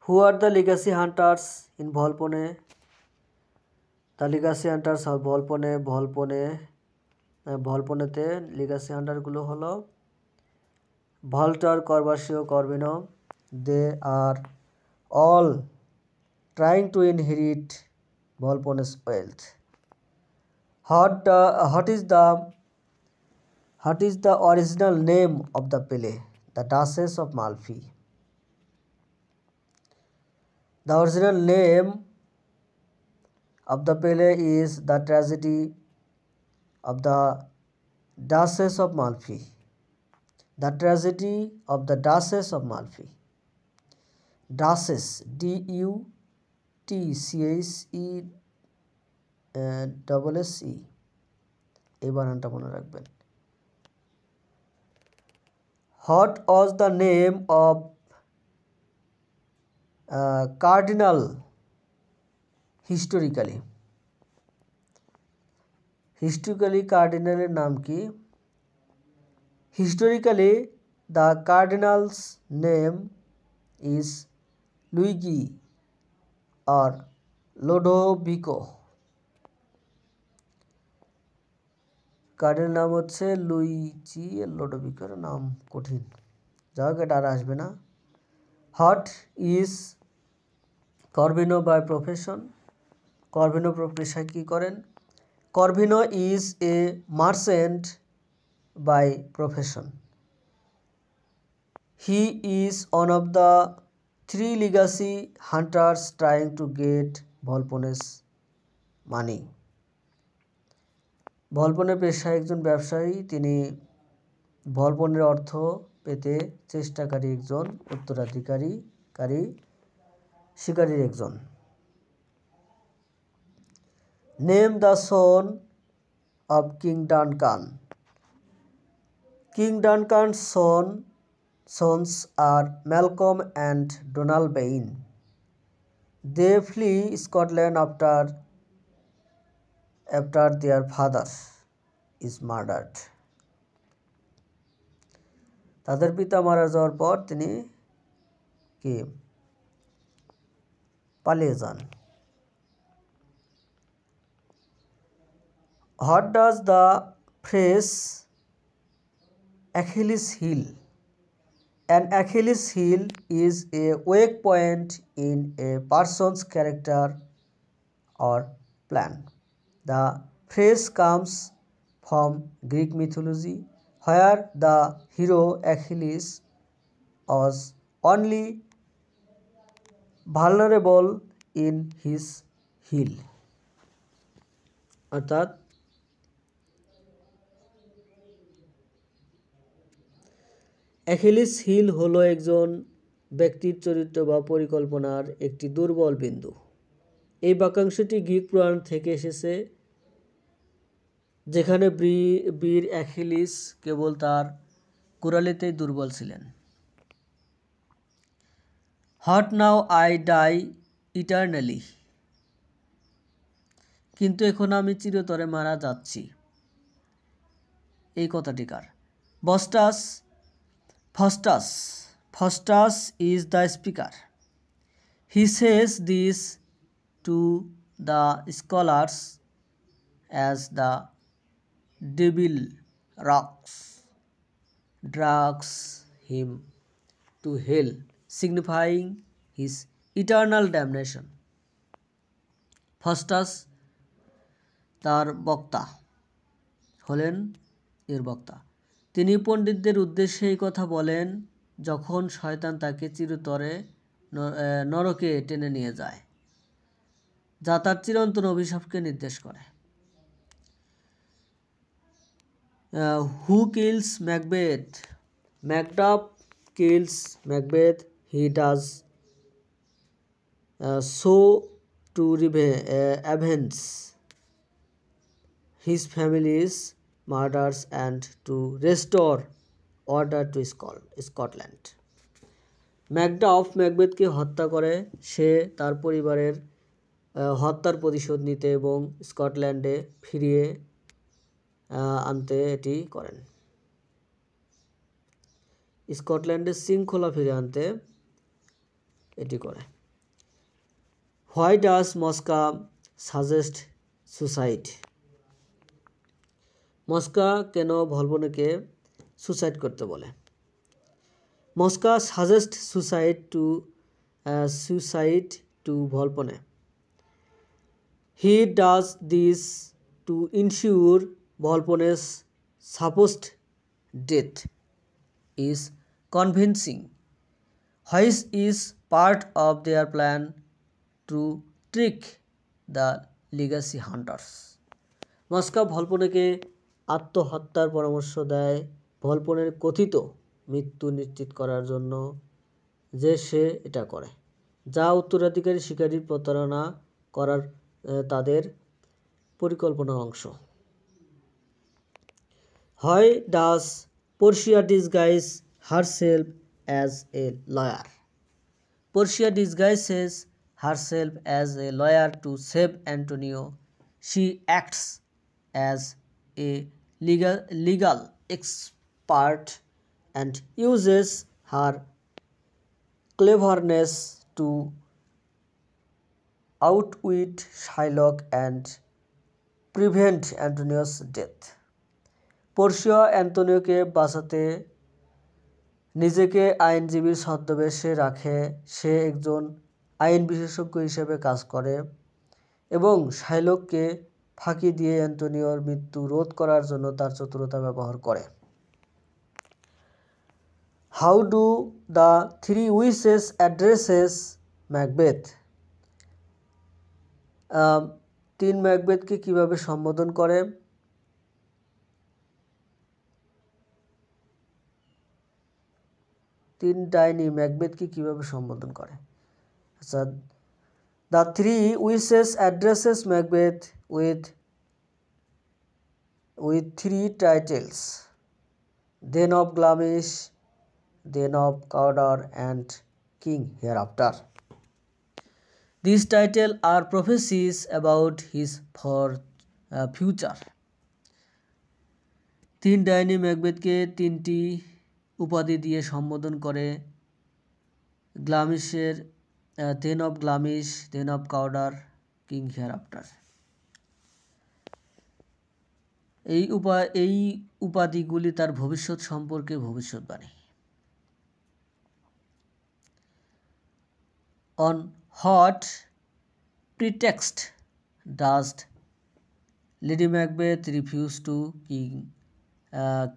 Speaker 1: Who are the legacy hunters in Volpone? The legacy hunters are ভলপনেতে legacy hunter গুলো হলো ভল্টার, করবাসীয়, করবিনো। They are all trying to inherit Volpone's wealth. What is the original name of the play? The Duchess of Malfi. The original name of the play is The Tragedy of the Duchess of Malfi. The Tragedy of the Duchess of Malfi. Duchess, DUTCHE এই বানানটা মনে রাখবেন। What was the name of cardinal historically? কার্ডিনালের নাম কি? Historically, the cardinal's name is Luigi or Lodovico. Cardinal নাম হচ্ছে Luigi, লোডোভিকোর নাম কঠিন, যাই হোক এটা আর আসবে না। What is Corvino by profession? Corvino পেশায় কি করেন? Corvino is a merchant by profession. He is one of the 3 legacy hunters trying to get Volpone's money. ভলপনে পেশায় একজন ব্যবসায়ী, তিনি ভলপনের অর্থ পেতে চেষ্টাকারী একজন শিকারীর একজন। Name the son of King Duncan. King Duncan's sons are Malcolm and Donald Bain. They flee Scotland after their father is murdered. তাদের পিতা মারা যাওয়ার পর তিনি পালিয়ে যান। What does the phrase Achilles heel? An Achilles heel is a weak point in a person's character or plan. The phrase comes from Greek mythology, where the hero Achilles was only vulnerable in his heel. অর্থাৎ Achilles hill হলো একজন ব্যক্তির চরিত্র বা পরিকল্পনার একটি দুর্বল বিন্দু। এই বাক্যাংশটি গ্রিক পুরাণ থেকে এসেছে, যেখানে বীর অ্যাখিলিস কেবল তার গোড়ালিতেই দুর্বল ছিলেন। But now I die eternally, কিন্তু এখন আমি চিরতরে মারা যাচ্ছি। এই কথাটিকার Faustus is the speaker. He says this to the scholars as the devil drags him to hell, signifying his eternal damnation. Faustus তার বক্তা হলেন এর বক্তা। তিনি পণ্ডিতদের উদ্দেশ্যে এই কথা বলেন যখন শয়তান তাকে চিরতরে নরকে টেনে নিয়ে যায়, যা তার চিরন্তন অভিশাপকে নির্দেশ করে। Who kills Macbeth? Macduff kills Macbeth. He does so to avenge his family's murders and to restore order to Scotland. Macduff ম্যাকবেথকে হত্যা করে সে তার পরিবারের হত্যার প্রতিশোধ নিতে এবং স্কটল্যান্ডে ফিরিয়ে আনতে এটি করেন। স্কটল্যান্ডের শৃঙ্খলা ফিরিয়ে আনতে এটি করে। Why does Mosca suggest suicide? Mosca কেন ভলপনেকে সুসাইড করতে বলে? Mosca suggest suicide to Volpone. He does this to ensure Volpone's supposed death is convincing, which is part of their plan to trick the legacy hunters. মস্কা ভলপনেকে আত্মহত্যার পরামর্শ দেয় ভলপনের কথিত মৃত্যু নিশ্চিত করার জন্য, যে সে এটা করে, যা উত্তরাধিকারী শিকারীর প্রতারণা করার তাদের পরিকল্পনার অংশ। Why does Portia disguise herself as a lawyer? Portia disguises herself as a lawyer to save Antonio. She acts as a legal expert and uses her cleverness to outwit Shylock and prevent Antonio's death. Portia অ্যান্তোনিওকে বাঁচাতে নিজেকে আইনজীবীর ছদ্মবেশে রাখে। সে একজন আইন বিশেষজ্ঞ হিসেবে কাজ করে এবং শাইলককে ফাঁকি দিয়ে অ্যান্তোনিওর মৃত্যু রোধ করার জন্য তার চতুরতা ব্যবহার করে। How do the three witches addresses Macbeth? তিন ম্যাকবেথকে কিভাবে সম্বোধন করে? তিন ডাইনি ম্যাকবেথকে কিভাবে সম্বোধন করে? আচ্ছা, the three witches addresses Macbeth with three titles: thane of Glamis, thane of Cawdor and king hereafter. This title are prophecies about his future. তিন ডাইনি ম্যাকবেথকে তিনটি উপাধি দিয়ে সম্বোধন করে: গ্লামিশের thane of Glamis, thane of Cawdor, king hereafter. এই উপাধিগুলি তার ভবিষ্যৎ সম্পর্কে ভবিষ্যৎবাণী। On what pretext does Lady Macbeth refuse to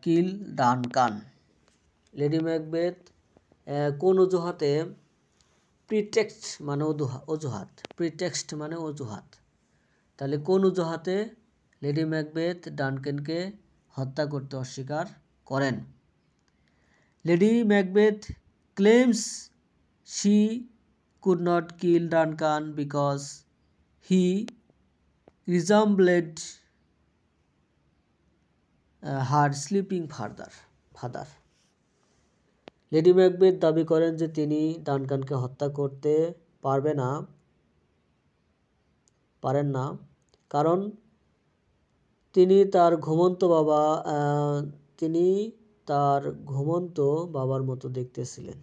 Speaker 1: kill Duncan? Lady Macbeth কোন অজুহাতে, প্রিটেক্সট মানে অজুহাত, প্রিটেক্সট মানে অজুহাত, তাহলে কোন অজুহাতে লেডি ম্যাকবেথ ডানকানকে হত্যা করতে অস্বীকার করেন? Lady Macbeth claims she could not kill Duncan because he resembled her sleeping father. Lady Macbeth দাবি করেন যে তিনি ডানকানকে হত্যা করতে পারেন না, কারণ তিনি তার ঘুমন্ত বাবার মতো দেখতে ছিলেন।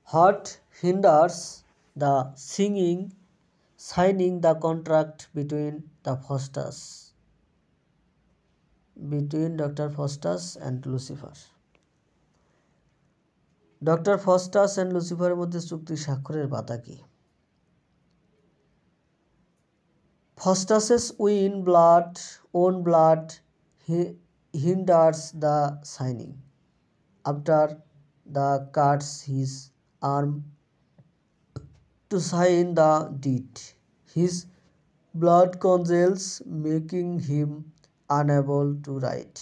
Speaker 1: What hinders the signing the contract between Dr. Faustus and Lucifer? Doctor Faustus and লুসিফারের মধ্যে চুক্তি স্বাক্ষরের বাধা কি? Faustus's own blood hinders the signing. After the cuts his arm to sign the deed, his blood congeals, making him unable to write.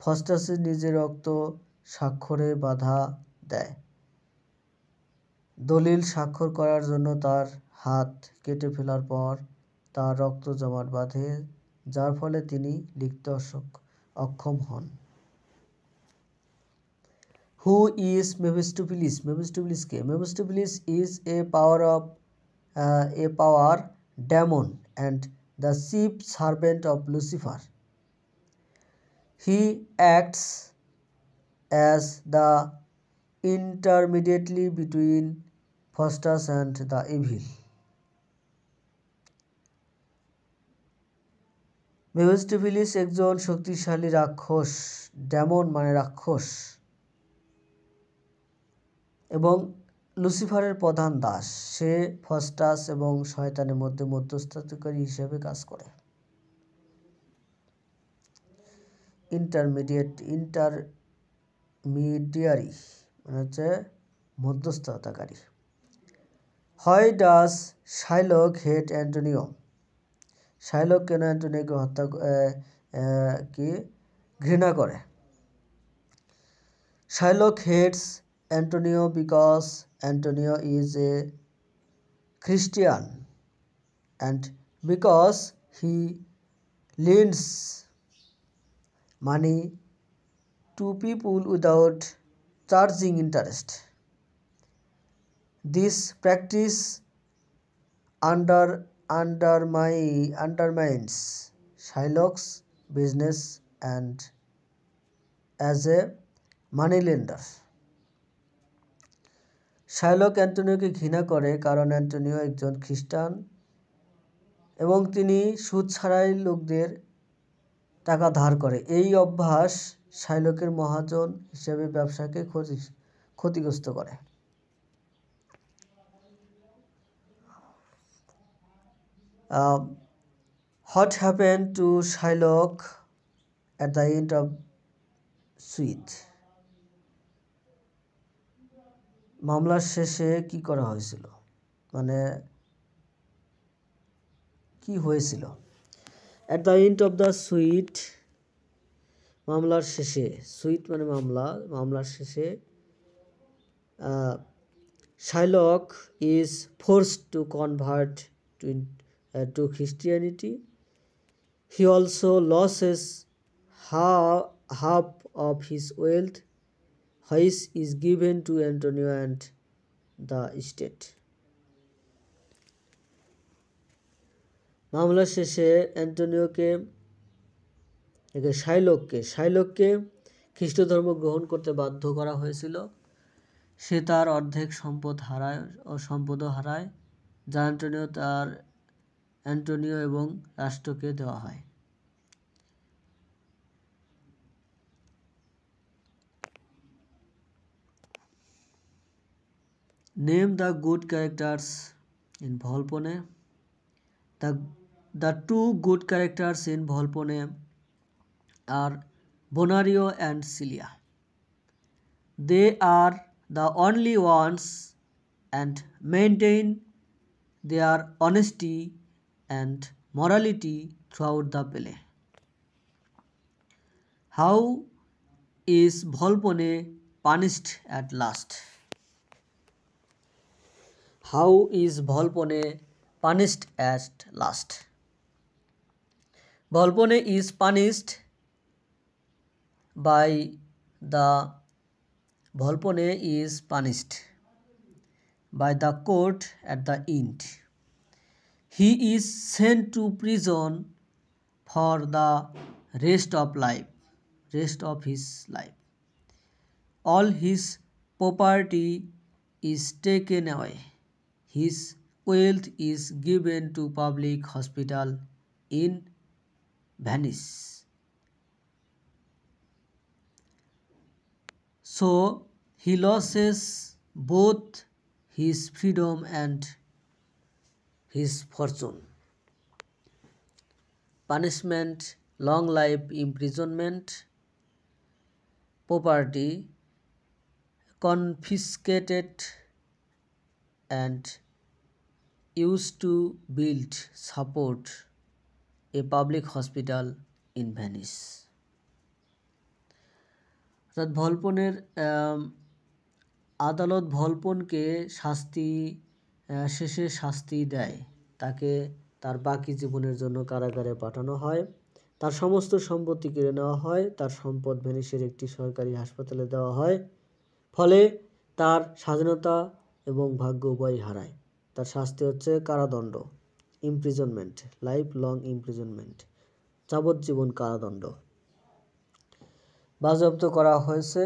Speaker 1: ফস্টাসের নিজের রক্ত স্বাক্ষরে বাধা দেয়। দলিল স্বাক্ষর করার জন্য তার হাত কেটে ফেলার পর তার রক্ত জমাট বাঁধে, যার ফলে তিনি লিখতে অক্ষম হন। Who is Mephistopheles? Mephistopheles K? Mephistopheles is a power demon and the chief servant of Lucifer. He acts as the intermediary between Faustus and the evil. মেফিস্টোফেলিস একজন শক্তিশালী রাক্ষস, ডেমন মানে রাক্ষস, এবং লুসিফারের প্রধান দাস। সে ফস্টাস এবং শয়তানের মধ্যে মধ্যস্থতাকারী হিসেবে কাজ করে। ইন্টারমিডিয়ারি মানে হচ্ছে মধ্যস্থতাকারী। Why does Shylock hate Antonio? Shylock কেন অ্যান্টোনিওকে ঘৃণা করে? Shylock hates Antonio because Antonio is a Christian and because he lends money to people without charging interest. This practice undermines Shylock's business and as a moneylender. Shylock অ্যান্টোনিওকে ঘৃণা করে কারণ Antonio একজন খ্রিস্টান এবং তিনি সুদ ছাড়াই লোকদের টাকা ধার করে। এই অভ্যাস শাইলকের মহাজন হিসেবে ব্যবসাকে ক্ষতিগ্রস্ত করে। What happened to Shylock at the end of suit? মামলার শেষে কি করা হয়েছিল, মানে কি হয়েছিল? At the end of the suit, মামলার শেষে, সুইট মানে মামলার শেষে Shylock is forced to convert to Christianity. He also loses half of his wealth, which is given to Antonio and the estate. মামলা শেষে শাইলককে খ্রিস্ট ধর্ম গ্রহণ করতে বাধ্য করা হয়েছিল। সে তার অর্ধেক সম্পদও হারায়, যা অ্যান্টোনিও এবং রাষ্ট্রকে দেওয়া হয়। Name the good characters in Volpone. The two good characters in Volpone are Bonario and Celia. They are the only ones and maintain their honesty and morality throughout the play. How is Volpone punished at last? How is Volpone punished at last? Volpone is punished by the court at the end. He is sent to prison for the rest of his life. All his property is taken away. His wealth is given to public hospital in Venice. So he loses both his freedom and his fortune. Punishment: long life imprisonment, property confiscated, and used to support a public hospital in Venice. অর্থাৎ ভলপনের আদালত ভলপনকে শেষে শাস্তি দেয়। তাকে তার বাকি জীবনের জন্য কারাগারে পাঠানো হয়। তার সমস্ত সম্পত্তি কেড়ে নেওয়া হয়। তার সম্পদ ভেনিসের একটি সরকারি হাসপাতালে দেওয়া হয়। ফলে তার স্বাধীনতা এবং ভাগ্য উভয়ই হারায়। তার শাস্তি হচ্ছে কারাদণ্ড, ইমপ্রিজনমেন্ট, লাইফ লং ইমপ্রিজনমেন্ট, যাবজ্জীবন কারাদণ্ড। বাজেয়াপ্ত করা হয়েছে,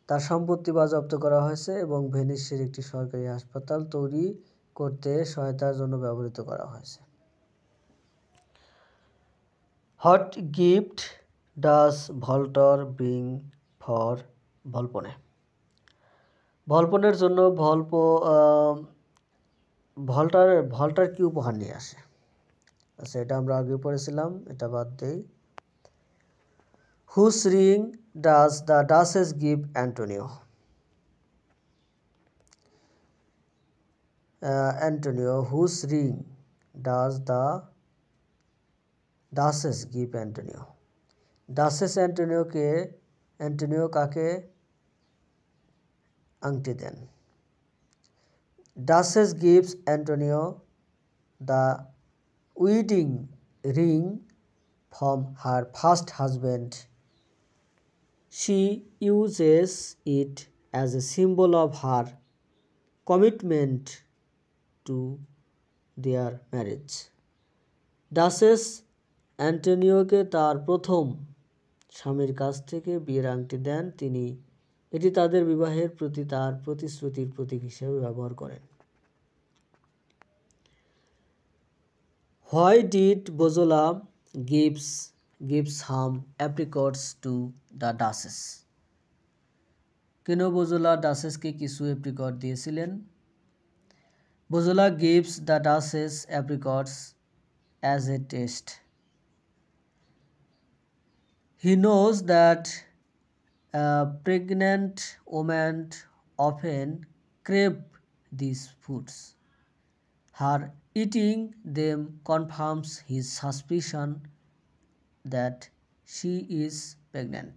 Speaker 1: তার সম্পত্তি বাজেয়াপ্ত করা হয়েছে এবং ভেনিসের একটি সরকারি হাসপাতাল তৈরি করতে সহায়তার জন্য ব্যবহৃত করা হয়েছে। What gift does Voltaire bring for Volpone? ভলপনের জন্য ভল্টার কি উপহার নিয়ে আসে? আচ্ছা, এটা আমরা আগে পড়েছিলাম, এটা বাদ দেই। Whose ring does the Duchess give Antonio? Whose ring does the Duchess give Antonio? Duchess Antonio কাকে আংটি দেন? Duchess gives Antonio the wedding ring from her first husband. She uses it as a symbol of her commitment to their marriage. Duchess অ্যান্টোনিওকে তার প্রথম স্বামীর কাছ থেকে বিয়ের আংটি দেন। তিনি এটি তাদের বিবাহের প্রতি তার প্রতিশ্রুতির প্রতীক হিসেবে ব্যবহার করেন। Why did Bozola gives some apricots to the Duchess? কেন বোজোলা ডাচেসকে কিছু অ্যাপ্রিকট দিয়েছিলেন? Bozola gives the Duchess apricots as a test. He knows that pregnant women often crave these foods. Her eating them confirms his suspicion that she is pregnant.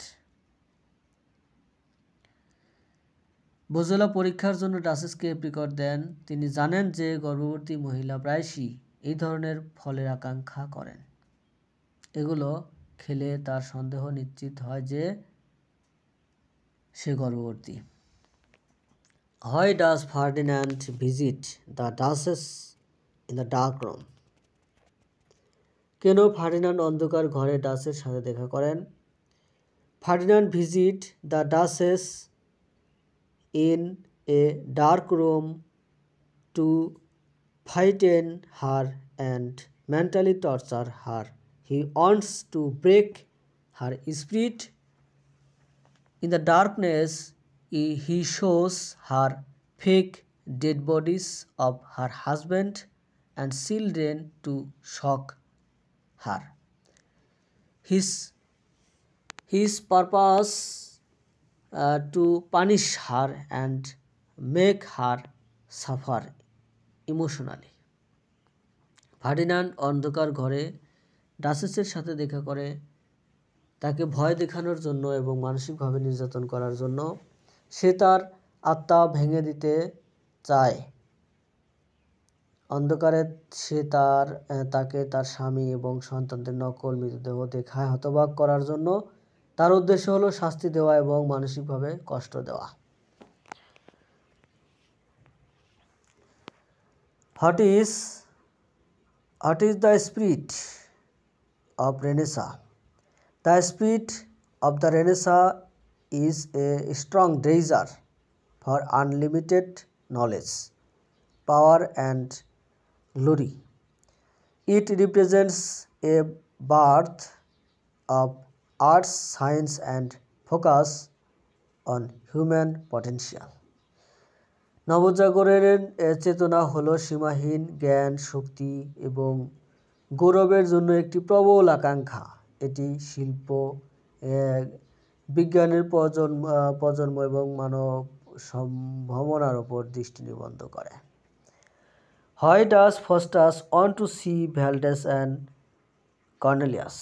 Speaker 1: বোজোলা পরীক্ষার জন্য ডাচেসকে apricot দেন। তিনি জানেন যে গর্ভবতী মহিলা প্রায়শই এই ধরনের ফলের আকাঙ্ক্ষা করেন। এগুলো খেলে তার সন্দেহ নিশ্চিত হয় যে সে গর্ভবতী। Why does Ferdinand visit the Duchess in the dark room? কেন ফার্ডিনান্ড অন্ধকার ঘরে ডাচের সাথে দেখা করেন? Ferdinand visit the Duchess in a dark room to frighten her and mentally torture her. He wants to break her spirit. In the darkness, he shows her fake dead bodies of her husband and children to shock her. His purpose to punish her and make her suffer emotionally. Ferdinand অন্ধকার ঘরে ডাচেসের সাথে দেখা করে তাকে ভয় দেখানোর জন্য এবং মানসিকভাবে নির্যাতন করার জন্য। সে তার আত্মা ভেঙে দিতে চায় অন্ধকারে সে তাকে তার স্বামী এবং সন্তানদের নকল মৃতদেহ দেখায় হতবাক করার জন্য। তার উদ্দেশ্য হলো শাস্তি দেওয়া এবং মানসিকভাবে কষ্ট দেওয়া। What is the spirit of Renaissance? The spirit of the Renaissance is a strong desire for unlimited knowledge, power and glory. It represents a birth of arts, science and focus on human potential. নবজাগরণের চেতনা হলো সীমাহীন জ্ঞান, শক্তি এবং গৌরবের জন্য একটি প্রবল আকাঙ্ক্ষা। এটি শিল্প, বিজ্ঞানের প্রজন্ম এবং মানব সম্ভাবনার উপর দৃষ্টি নিবদ্ধ করে। Why does Faustus want to see Valdez and Cornelius?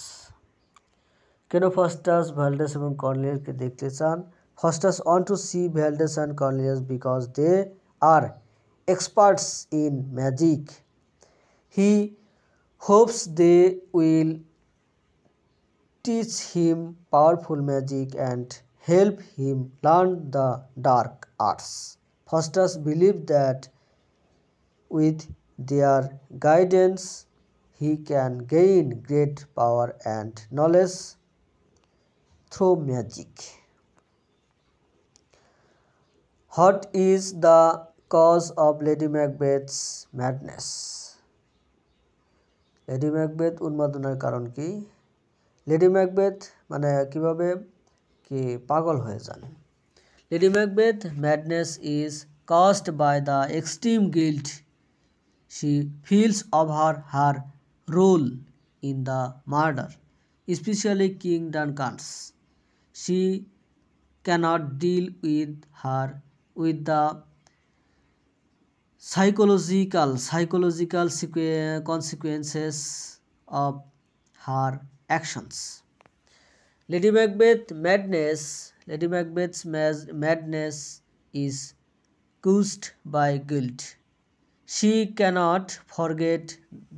Speaker 1: কেন ফাস্টাস ভ্যালডেস এবং কর্নেলিয়াসকে দেখতে চান? Faustus want to see Valdez and Cornelius because they are experts in magic. He hopes they will teach him powerful magic and help him learn the dark arts. Faustus believed that with their guidance he can gain great power and knowledge through magic. What is the cause of Lady Macbeth's madness? Lady Macbeth উন্মাদনার কারণ কি? Lady Macbeth মানে কিভাবে কি পাগল হয়ে যান। Lady Macbeth madness is caused by the extreme guilt she feels over her role in the murder, especially King Duncan's. She cannot deal with the psychological consequences of her actions. Lady Macbeth's madness is caused by guilt. She cannot forget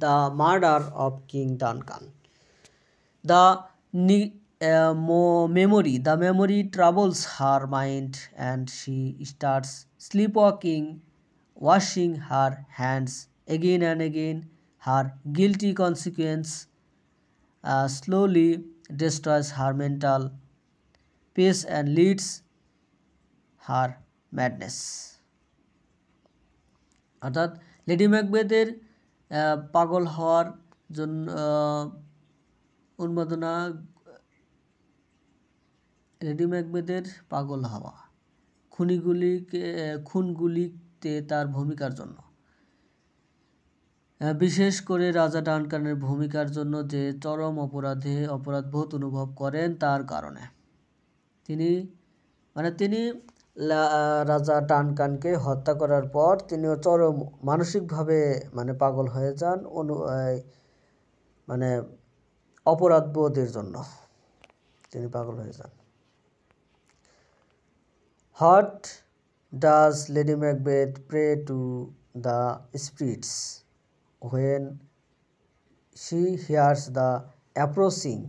Speaker 1: the murder of King Duncan. The memory troubles her mind and she starts sleepwalking, washing her hands again and again. Her guilty consequence slowly destroys her mental peace and leads her madness. অর্থাৎ lady ম্যাকবেথের পাগল হওয়ার জন্য উন্মাদনা, lady ম্যাকবেথের পাগল হওয়া খুনগুলিতে তার ভূমিকার জন্য, বিশেষ করে রাজা ডানকানের ভূমিকার জন্য যে চরম অপরাধবোধ অনুভব করেন তার কারণে। তিনি রাজা ডানকানকে হত্যা করার পর তিনিও চরম মানসিকভাবে পাগল হয়ে যান অপরাধবোধের জন্য তিনি পাগল হয়ে যান। What does Lady Macbeth pray to the spirits when she hears the approaching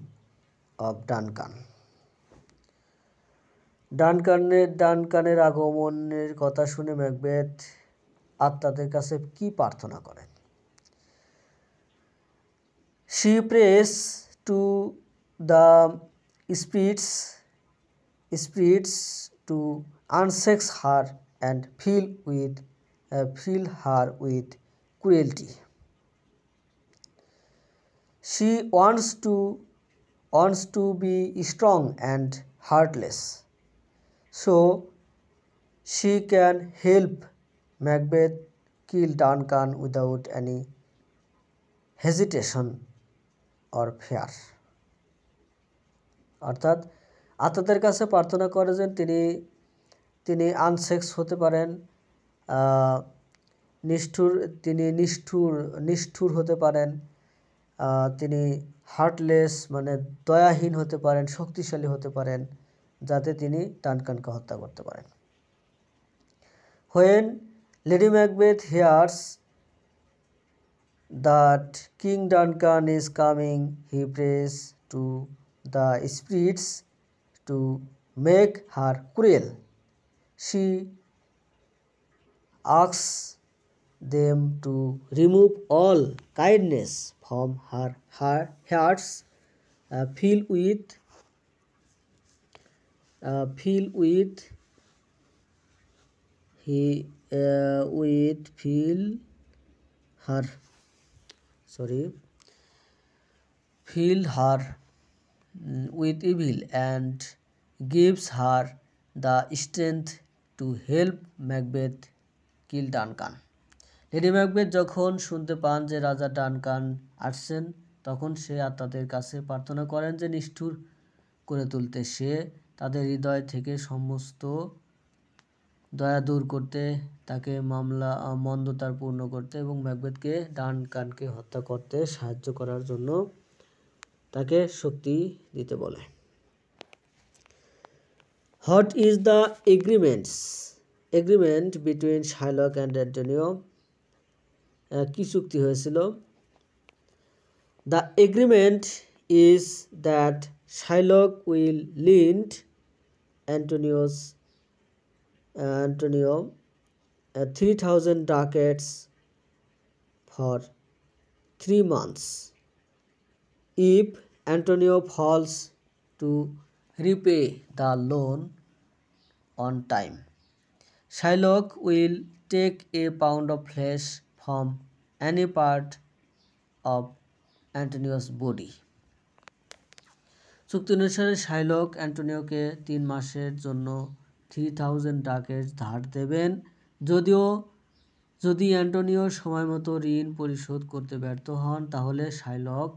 Speaker 1: of Duncan? ডানকানের আগমনের কথা শুনে ম্যাকবেথ আত্মাদের কাছে কি প্রার্থনা করেন? She prays to the spirits to unsex her and fill her with cruelty. She wants to be strong and heartless, so she can help Macbeth kill Duncan without any hesitation or fear. অর্থাৎ আত্মাদের কাছে প্রার্থনা করে যে তিনি আনসেক্স হতে পারেন, নিষ্ঠুর হতে পারেন, তিনি হার্টলেস দয়াহীন হতে পারেন, শক্তিশালী হতে পারেন, যাতে তিনি ডানকানকে হত্যা করতে পারেন। When Lady Macbeth hears that King Duncan is coming, he prays to the spirits to make her cruel. She asks them to remove all kindness from her hearts, fill with he with fill her fill her with evil and gives her the strength to help Macbeth kill Duncan. Lady Macbeth যখন শুনতে পান যে রাজা Duncan আসছেন, তখন সে তাদের কাছে প্রার্থনা করেন যে নিষ্ঠুর করে তুলতে, সে তাদের হৃদয় থেকে সমস্ত দয়া দূর করতে, তাকে মন্দতার পূর্ণ করতে এবং ম্যাকবেথকে ডানকানকে হত্যা করতে সাহায্য করার জন্য তাকে শক্তি দিতে বলে। What is the agreement between Shylock and Antonio? কি চুক্তি হয়েছিল? The agreement is that Shylock will leaned Antonio 3,000 ducats for 3 months. If Antonio fails to repay the loan on time, Shylock will take a pound of flesh from any part of Antonio's body. চুক্তি অনুসারে Shylock অ্যান্টোনিওকে 3 মাসের জন্য 3000 Duckett ধার দেবেন। যদি Antonio সময়মতো ঋণ পরিশোধ করতে ব্যর্থ হন, তাহলে শাইলক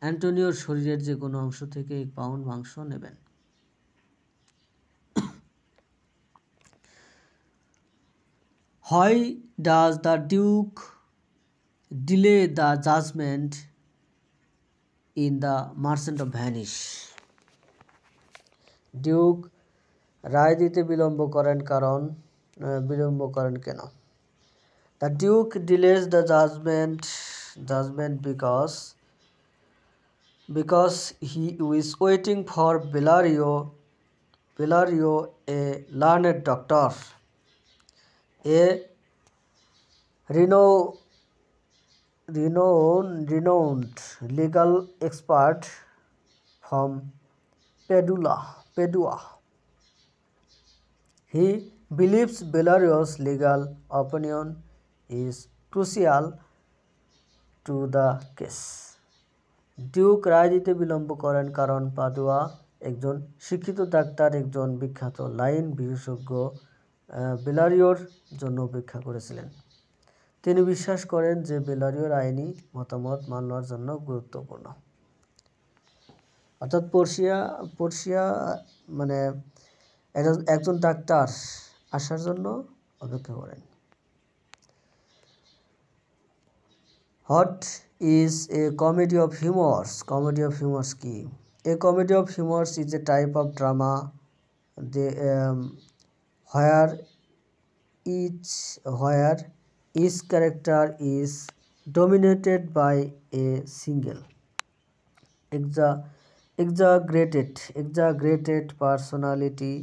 Speaker 1: অ্যান্টোনিওর শরীরের যে কোনো অংশ থেকে 1 পাউন্ড মাংস নেবেন। Why does the Duke delay the judgment in the Merchant of Venice? Duke রায় দিতে বিলম্ব করেন কেন? The Duke delays the judgment because he is waiting for Bellario, a learned doctor, a renowned legal expert from Padua. He believes Bellario's legal opinion is crucial to the case. Duke রায় দিতে বিলম্ব করেন কারণ Padua একজন শিক্ষিত doctor একজন বিখ্যাত line বিশেষজ্ঞ বেলারিওর জন্য অপেক্ষা করেছিলেন। তিনি বিশ্বাস করেন যে বেলারিওর আইনি মতামত মানবার জন্য গুরুত্বপূর্ণ। অর্থাৎ পর্শিয়া মানে একজন ডাক্তার আসার জন্য অপেক্ষা করেন। What is a comedy of humours? Comedy of humours কি? A comedy of humours is a type of drama where each character is dominated by a single exaggerated personality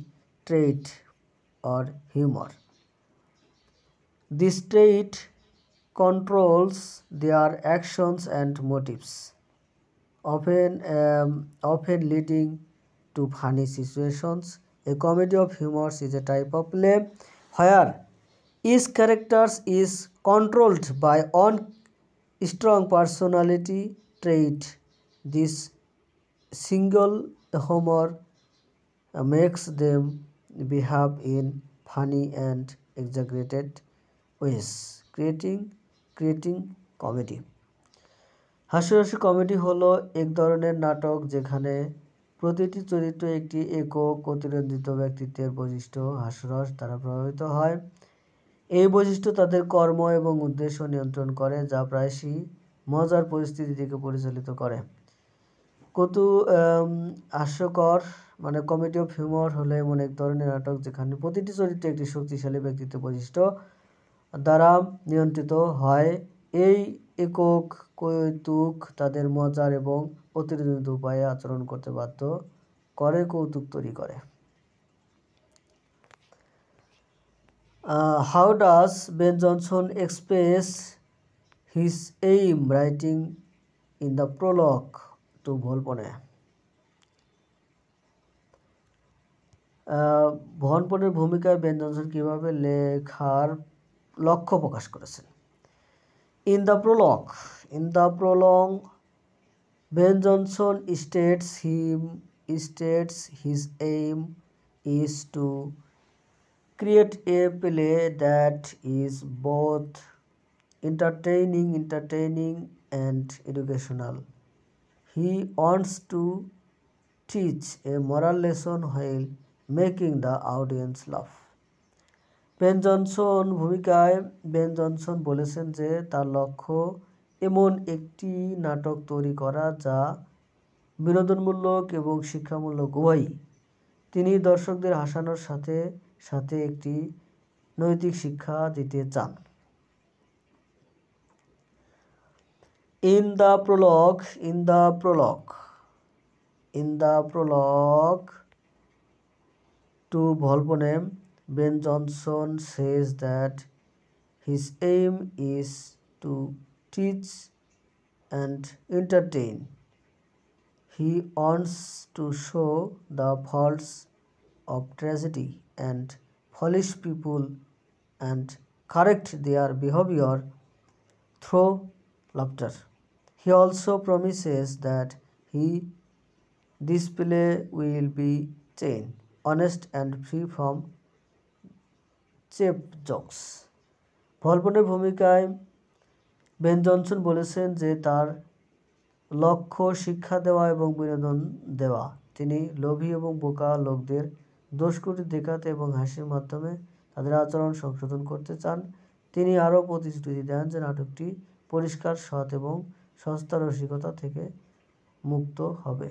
Speaker 1: trait or humor. This trait controls their actions and motives, often leading to funny situations. A comedy of humor is a type of play where each character is controlled by one strong personality trait. This single humor makes them behave in funny and exaggerated ways, creating comedy. হাস্যরসিক comedy হলো এক ধরনের নাটক যেখানে প্রতিটি চরিত্র একটি একক অতিরঞ্জিত ব্যক্তিত্বের বৈশিষ্ট্য হাস্যরস দ্বারা প্রভাবিত হয়। এই বৈশিষ্ট্য তাদের কর্ম এবং উদ্দেশ্য নিয়ন্ত্রণ করে, যা প্রায়শই মজার পরিস্থিতির দিকে পরিচালিত করে। হাস্যকর মানে কমেডি অফ হিউমার হলো এমন এক ধরনের নাটক যেখানে প্রতিটি চরিত্র একটি শক্তিশালী ব্যক্তিত্ব বৈশিষ্ট্য দ্বারা নিয়ন্ত্রিত হয় এই একক কৌতুক তাদের মজার এবং অতিরঞ্জিত উপায়ে আচরণ করতে বাধ্য করে, কৌতুক তৈরি করে। How does Ben Jonson express his aim writing in the prologue to ভলপনে? ভলপনের ভূমিকায় বেন জনসন কিভাবে লেখার লক্ষ্য প্রকাশ করেছেন? In the prologue, Ben Jonson states his aim is to create a play that is both entertaining and educational. He wants to teach a moral lesson while making the audience laugh. Ben Jonson ভূমিকায় Ben Jonson বলেছেন যে তার লক্ষ্য এমন একটি নাটক তৈরি করা যা বিনোদনমূলক এবং শিক্ষামূলক উভয়ই। তিনি দর্শকদের হাসানোর সাথে সাথে একটি নৈতিক শিক্ষা দিতে চান। In the prologue to ভলপনে, Ben Jonson says that his aim is to teach and entertain. He wants to show the faults of tragedy and foolish people and correct their behavior through laughter. He also promises that this play will be sane, honest and free from cheap jokes. ভলপনের ভূমিকায় Ben Jonson বলেছেন যে তার লক্ষ্য শিক্ষা দেওয়া এবং বিনোদন দেওয়া। তিনি লোভী এবং বোকা লোকদের দোষগুলি দেখাতে এবং হাসির মাধ্যমে তাদের আচরণ সংশোধন করতে চান। তিনি আরও প্রতিশ্রুতি দেন যে নাটকটি পরিষ্কার, সৎ এবং সস্তা রসিকতা থেকে মুক্ত হবে।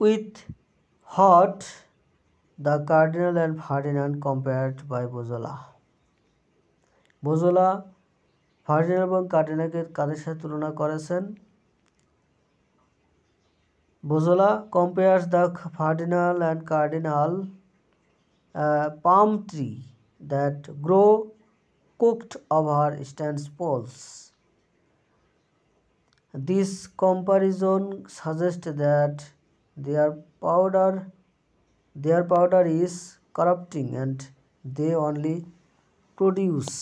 Speaker 1: With Hot, the Cardinal and Ferdinand compared by Bozola. Bozola Ferdinand এবং কার্ডিনালকে কাদের সাথে তুলনা করেছেন? বোজোলা compares the Ferdinand and Cardinal palm tree that grow cooked over stands poles. This comparison suggests that their powder is corrupting and they only produce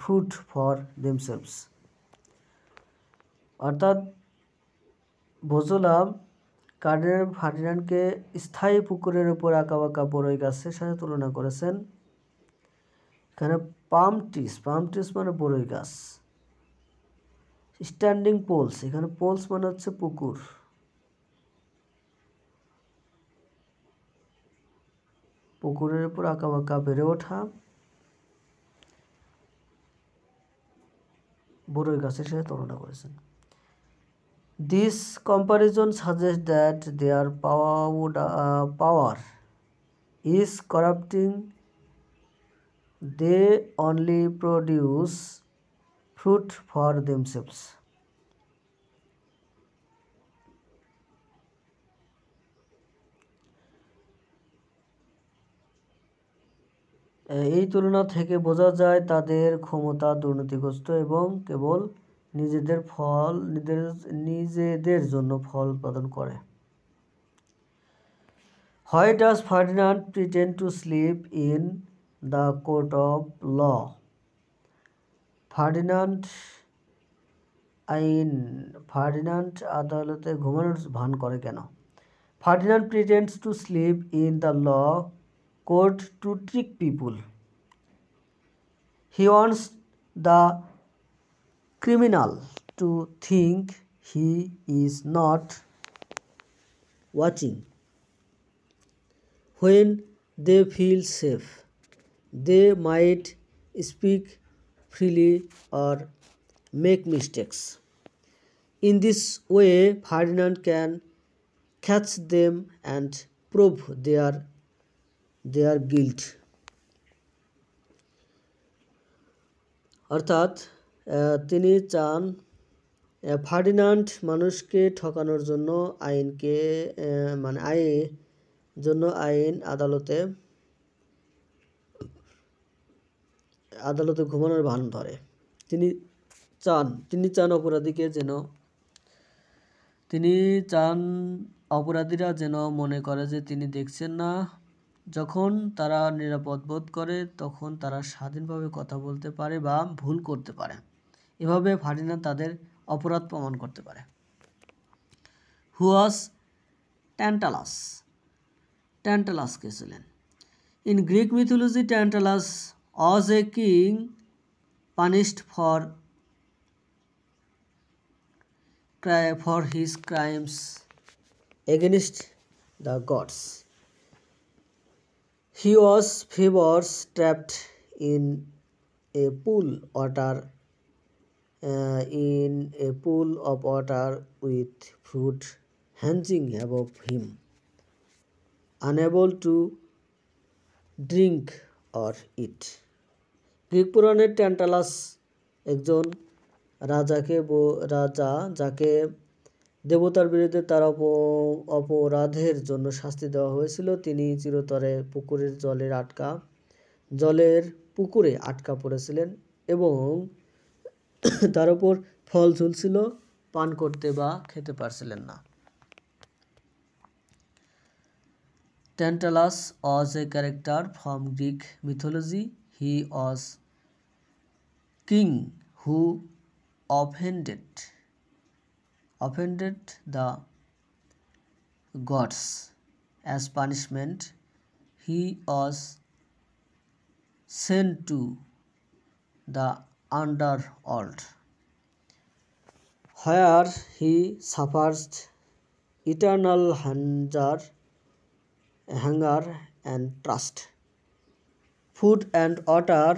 Speaker 1: fruit for themselves. অর্থাৎ বোজোলা cardinal ফার্ডিনান্ডকে স্থায়ী পুকুরের উপর আঁকাবাঁকা বড়ই গাছের সাথে তুলনা করেছেন। এখানে পাম ট্রিস মানে বড়ই গাছ। স্ট্যান্ডিং পোলস, এখানে পোলস মানে হচ্ছে পুকুর। পুকুরের উপর আঁকাবাঁকা বেড়ে ওঠা বড়ই গাছের সাথে তুলনা করেছেন। This comparison suggests that their power is corrupting. They only produce fruit for themselves. এই তুলনা থেকে বোঝা যায় তাদের ক্ষমতা দুর্নীতিগ্রস্ত এবং কেবল নিজেদের জন্য ফল উৎপাদন করে। Why does Ferdinand pretend to sleep in the court of law? Ferdinand আদালতে ঘুমানোর ভান করে কেন? Ferdinand pretends to sleep in the law court to trick people. He wants the criminal to think he is not watching. When they feel safe, they might speak freely or make mistakes. In this way, Ferdinand can catch them and prove their guilt. অর্থাৎ তিনি চান Ferdinand মানুষকে ঠকানোর জন্য আইন আদালতে ঘুমানোর ভান ধরে। তিনি চান অপরাধীরা যেন মনে করে যে তিনি দেখছেন না। যখন তারা নিরাপদ বোধ করে তখন তারা স্বাধীনভাবে কথা বলতে পারে বা ভুল করতে পারে। এভাবে ফার্ডিনান্ড তাদের অপরাধ প্রমাণ করতে পারে। হু ওয়াজ ট্যান্টালাস? ট্যান্টালাস কে ছিলেন? In Greek mythology, Tantalus was a king punished for his crimes against the gods. He was trapped in a pool of water with fruit hanging above him, unable to drink or eat. Greek পুরাণের ট্যান্টালাস একজন রাজা যাকে দেবতার বিরুদ্ধে তার অপরাধের জন্য শাস্তি দেওয়া হয়েছিল। তিনি চিরতরে পুকুরে আটকা পড়েছিলেন এবং তার উপর ফল ঝুলছিল, পান করতে বা খেতে পারছিলেন না। Tantalus was a character from Greek mythology. He was king who offended the gods. As punishment, he was sent to the underworld, where he suffers eternal hunger and thirst. Food and water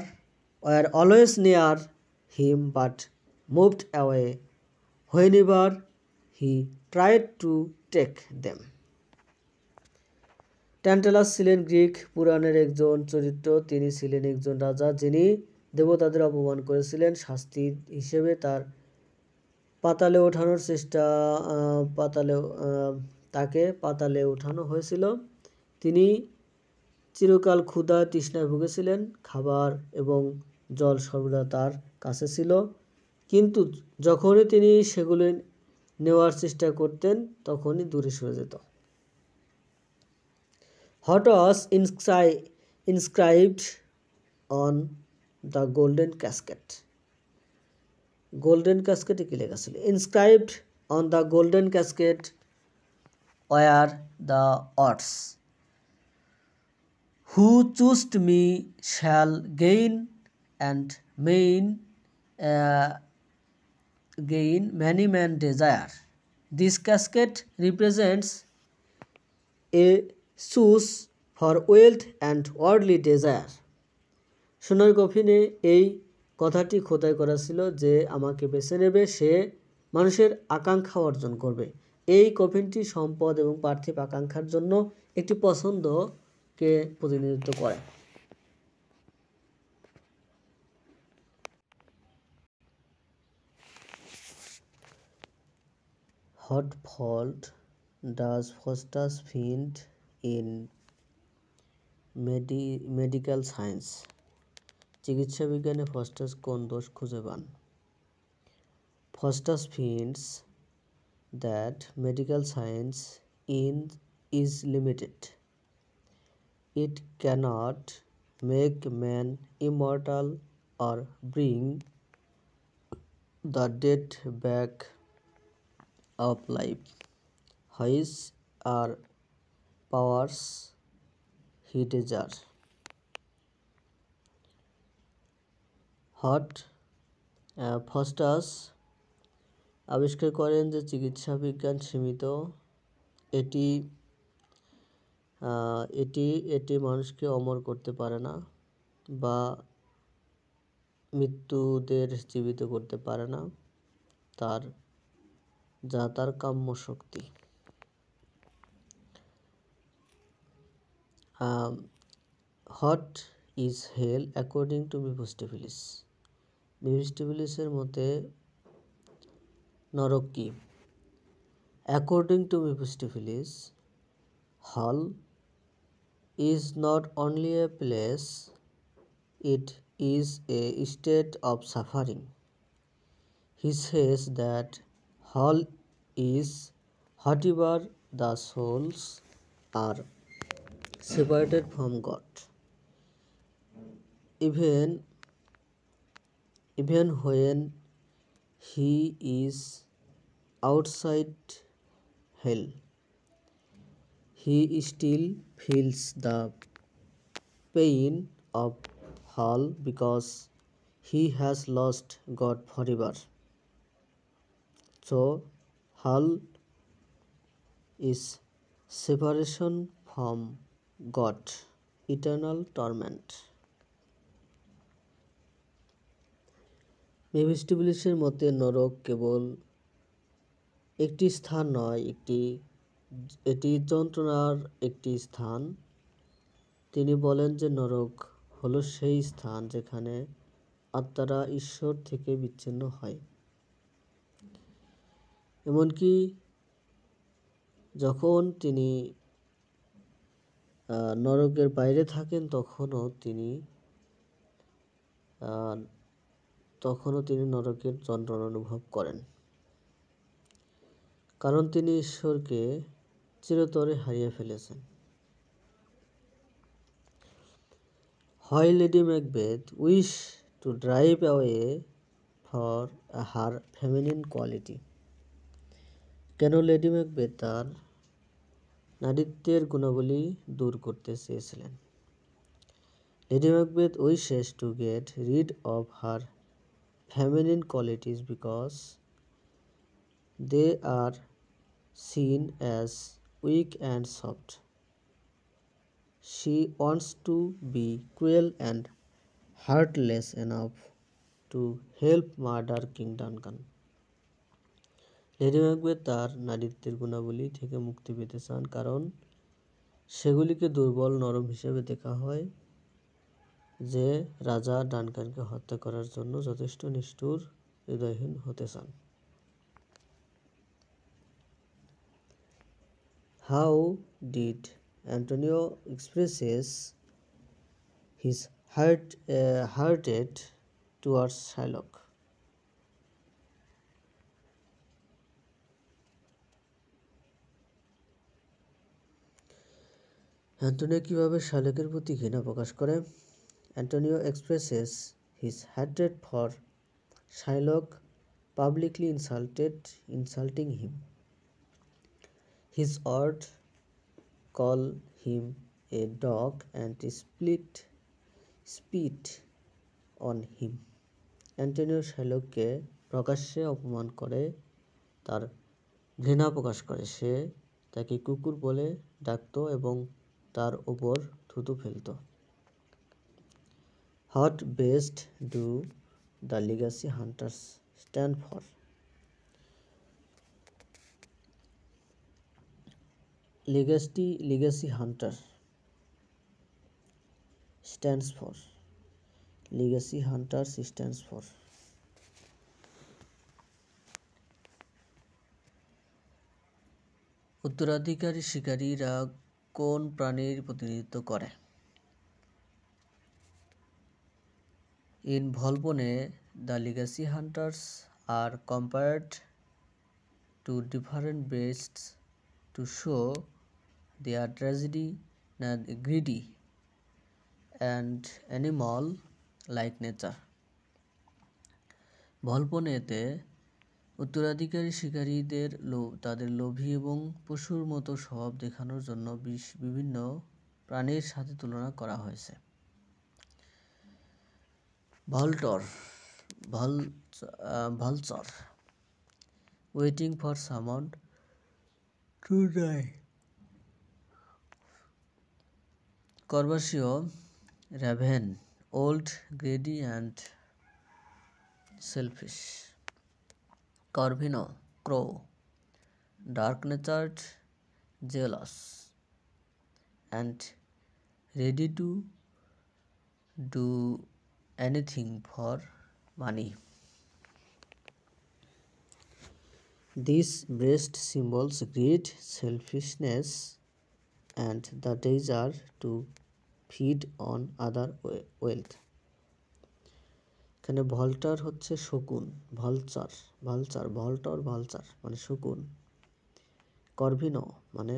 Speaker 1: were always near him but moved away whenever he tried to take them. ট্যান্টালাস ছিলেন Greek পুরাণের একজন চরিত্র। তিনি ছিলেন একজন রাজা যিনি দেবতাদের অপমান করেছিলেন। শাস্তি হিসেবে তার তাকে পাতালে ওঠানো হয়েছিল। তিনি চিরকাল ক্ষুধা তৃষ্ণায় ভুগেছিলেন। খাবার এবং জল সর্বদা তার কাছে ছিল, কিন্তু যখনই তিনি সেগুলো নেওয়ার চেষ্টা করতেন তখনই দূরে সরে যেত। What was inscribed on the golden casket? Golden ক্যাসকেটে কি লেখা ছিল? Inscribed on the golden casket were the words, "Who choosed me shall gain many men desire." This casket represents a source for wealth and worldly desire. সোনার কফিনে এই কথাটি খোদাই করা ছিল যে আমাকে বেছে নেবে, সে মানুষের আকাঙ্ক্ষা অর্জন করবে। এই কফিনটি সম্পদ এবং পার্থিব আকাঙ্ক্ষার জন্য একটি পছন্দকে প্রতিনিধিত্ব করে। What fault does Faustus find in medical science? চিকিৎসা বিজ্ঞানে ফাস্টাস কোন দোষ খুঁজে পান? Faustus finds that medical science is limited. It cannot make man immortal or bring the dead back of life. His are powers he desires. Faustus আবিষ্কার করেন যে চিকিৎসা বিজ্ঞান সীমিত। এটি মানুষকে অমর করতে পারে না বা মৃত্যুদের জীবিত করতে পারে না, তার কাম্য শক্তি। What is hell according to Mephistopheles? মেফিস্টোফেলিসের মতে নরক কি? According to Mephistopheles, hell is not only a place, it is a state of suffering. He says that hell is whatever the souls are separated from God. Even when he is outside hell, he still feels the pain of hell because he has lost God forever. So, hell is separation from God, eternal torment. মেফিস্টোফেলিসের মতে নরক কেবল একটি স্থান নয়, এটি যন্ত্রণার একটি স্থান। তিনি বলেন যে নরক হলো সেই স্থান যেখানে আত্মারা ঈশ্বর থেকে বিচ্ছিন্ন হয়। এমনকি যখন তিনি নরকের বাইরে থাকেন তখনও তিনি নরকের যন্ত্রণা অনুভব করেন, কারণ তিনি ঈশ্বরকে চিরতরে হারিয়ে ফেলেছেন। Why Lady Macbeth wished to drive away for her feminine quality? কেন লেডি ম্যাকবেথ তার নারীত্বের গুণাবলী দূর করতে চেয়েছিলেন? Lady Macbeth wishes to get rid of her feminine qualities because they are seen as weak and soft. She wants to be cruel and heartless enough to help murder King Duncan. Lady Macbeth তার নারীত্বের গুণাবলী থেকে মুক্তি পেতে চান, কারণ সেগুলিকে দুর্বল, নরম হিসেবে দেখা হয়, যে রাজা ডানকানকে হত্যা করার জন্য যথেষ্ট নিষ্ঠুর, হৃদয়হীন হতে চান। How did Antonio expresses his hatred towards Shylock? Antonio কিভাবে শার্লকের প্রতি ঘৃণা প্রকাশ করে? Antonio expresses his hatred for Shylock publicly insulting him. His words call him a dog and spit on him. Antonio শার্লককে প্রকাশ্যে অপমান করে তার ঘৃণা প্রকাশ করে। সে তাকে কুকুর বলে ডাকত এবং তার উপর থুতু ফেলত। What best do the legacy hunters stand for? Legacy hunter stands for উত্তরাধিকারী শিকারীরা কোন প্রাণীর প্রতিনিধিত্ব করে? In Volpone, the legacy hunters are compared to different beasts to show their greedy and animal-like nature. ভলপনেতে উত্তরাধিকারী শিকারীদের তাদের লোভী এবং পশুর মতো স্বভাব দেখানোর জন্য বিভিন্ন প্রাণীর সাথে তুলনা করা হয়েছে। Vulture waiting for someone to die. Corvatio raven, old, greedy and selfish. Corvino crow, dark-natured, jealous and ready to do anything for money. This breast symbols greed, selfishness, and the desire to feed on other wealth. এখানে ভল্টার হচ্ছে শকুন, vulture মানে শকুন, করভিনো মানে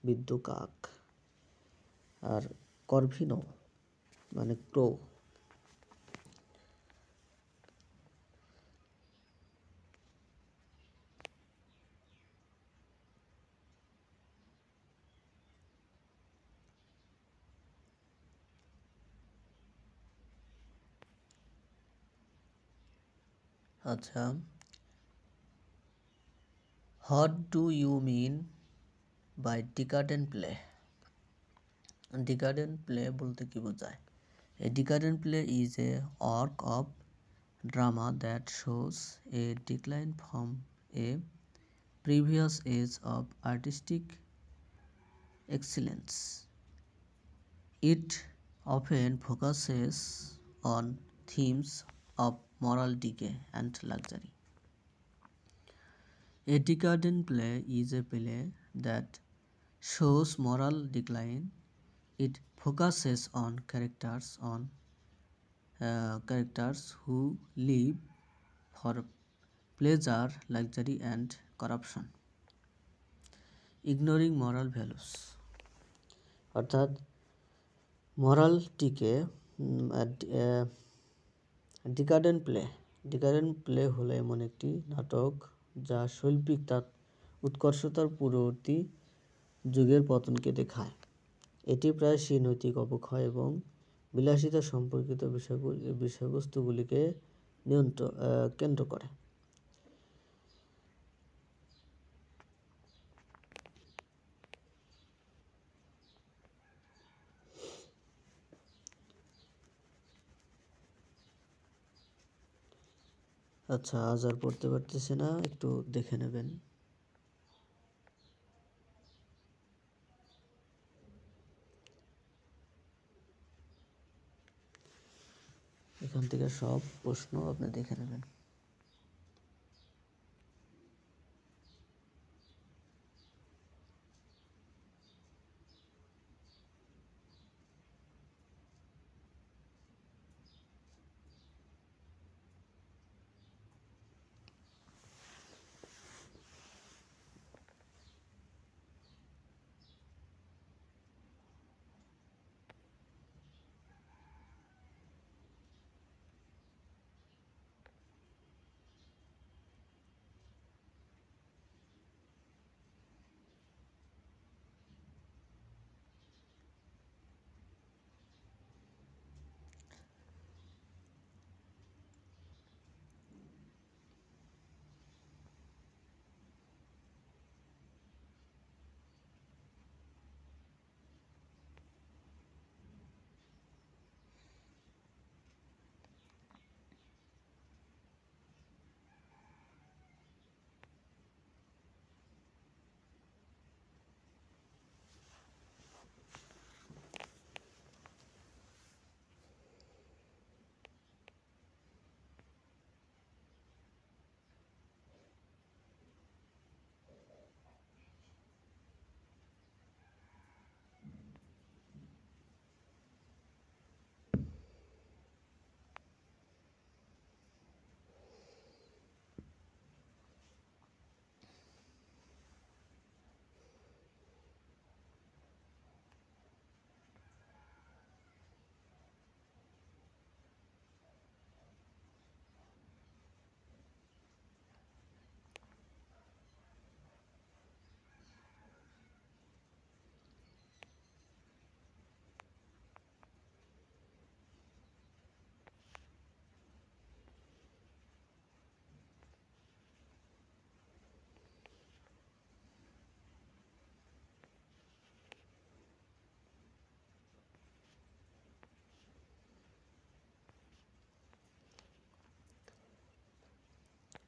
Speaker 1: বিদ্যু কাক, আর করভিনো মানে ক্রো। আচ্ছা, what do you mean by decadent play? Decadent play বলতে কি বোঝায়? A decadent play is a work of drama that shows a decline from a previous age of artistic excellence. It often focuses on themes of moral decay and luxury. A decadent play is a play that shows moral decline. It focuses on characters who live for pleasure, luxury, and corruption, ignoring moral values. অর্থাৎ মরালটিকে ডিকাডেন্ট play হলো এমন একটি নাটক যা শৈল্পিক উৎকর্ষতার পূর্ববর্তী যুগের পতনকে দেখায়। এটি প্রায়শই নৈতিক অবক্ষয় এবং বিলাসিতা সম্পর্কিত বিষয়বস্তুগুলিকে কেন্দ্র করে। আচ্ছা, আজ আর পড়তে পারতেছি না, একটু দেখে নেবেন। এখান থেকে সব প্রশ্ন আপনি দেখে নেবেন।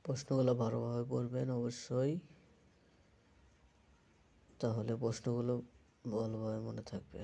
Speaker 1: প্রশ্নগুলো ভালোভাবে পড়বেন অবশ্যই, তাহলে প্রশ্নগুলো ভালোভাবে মনে থাকবে।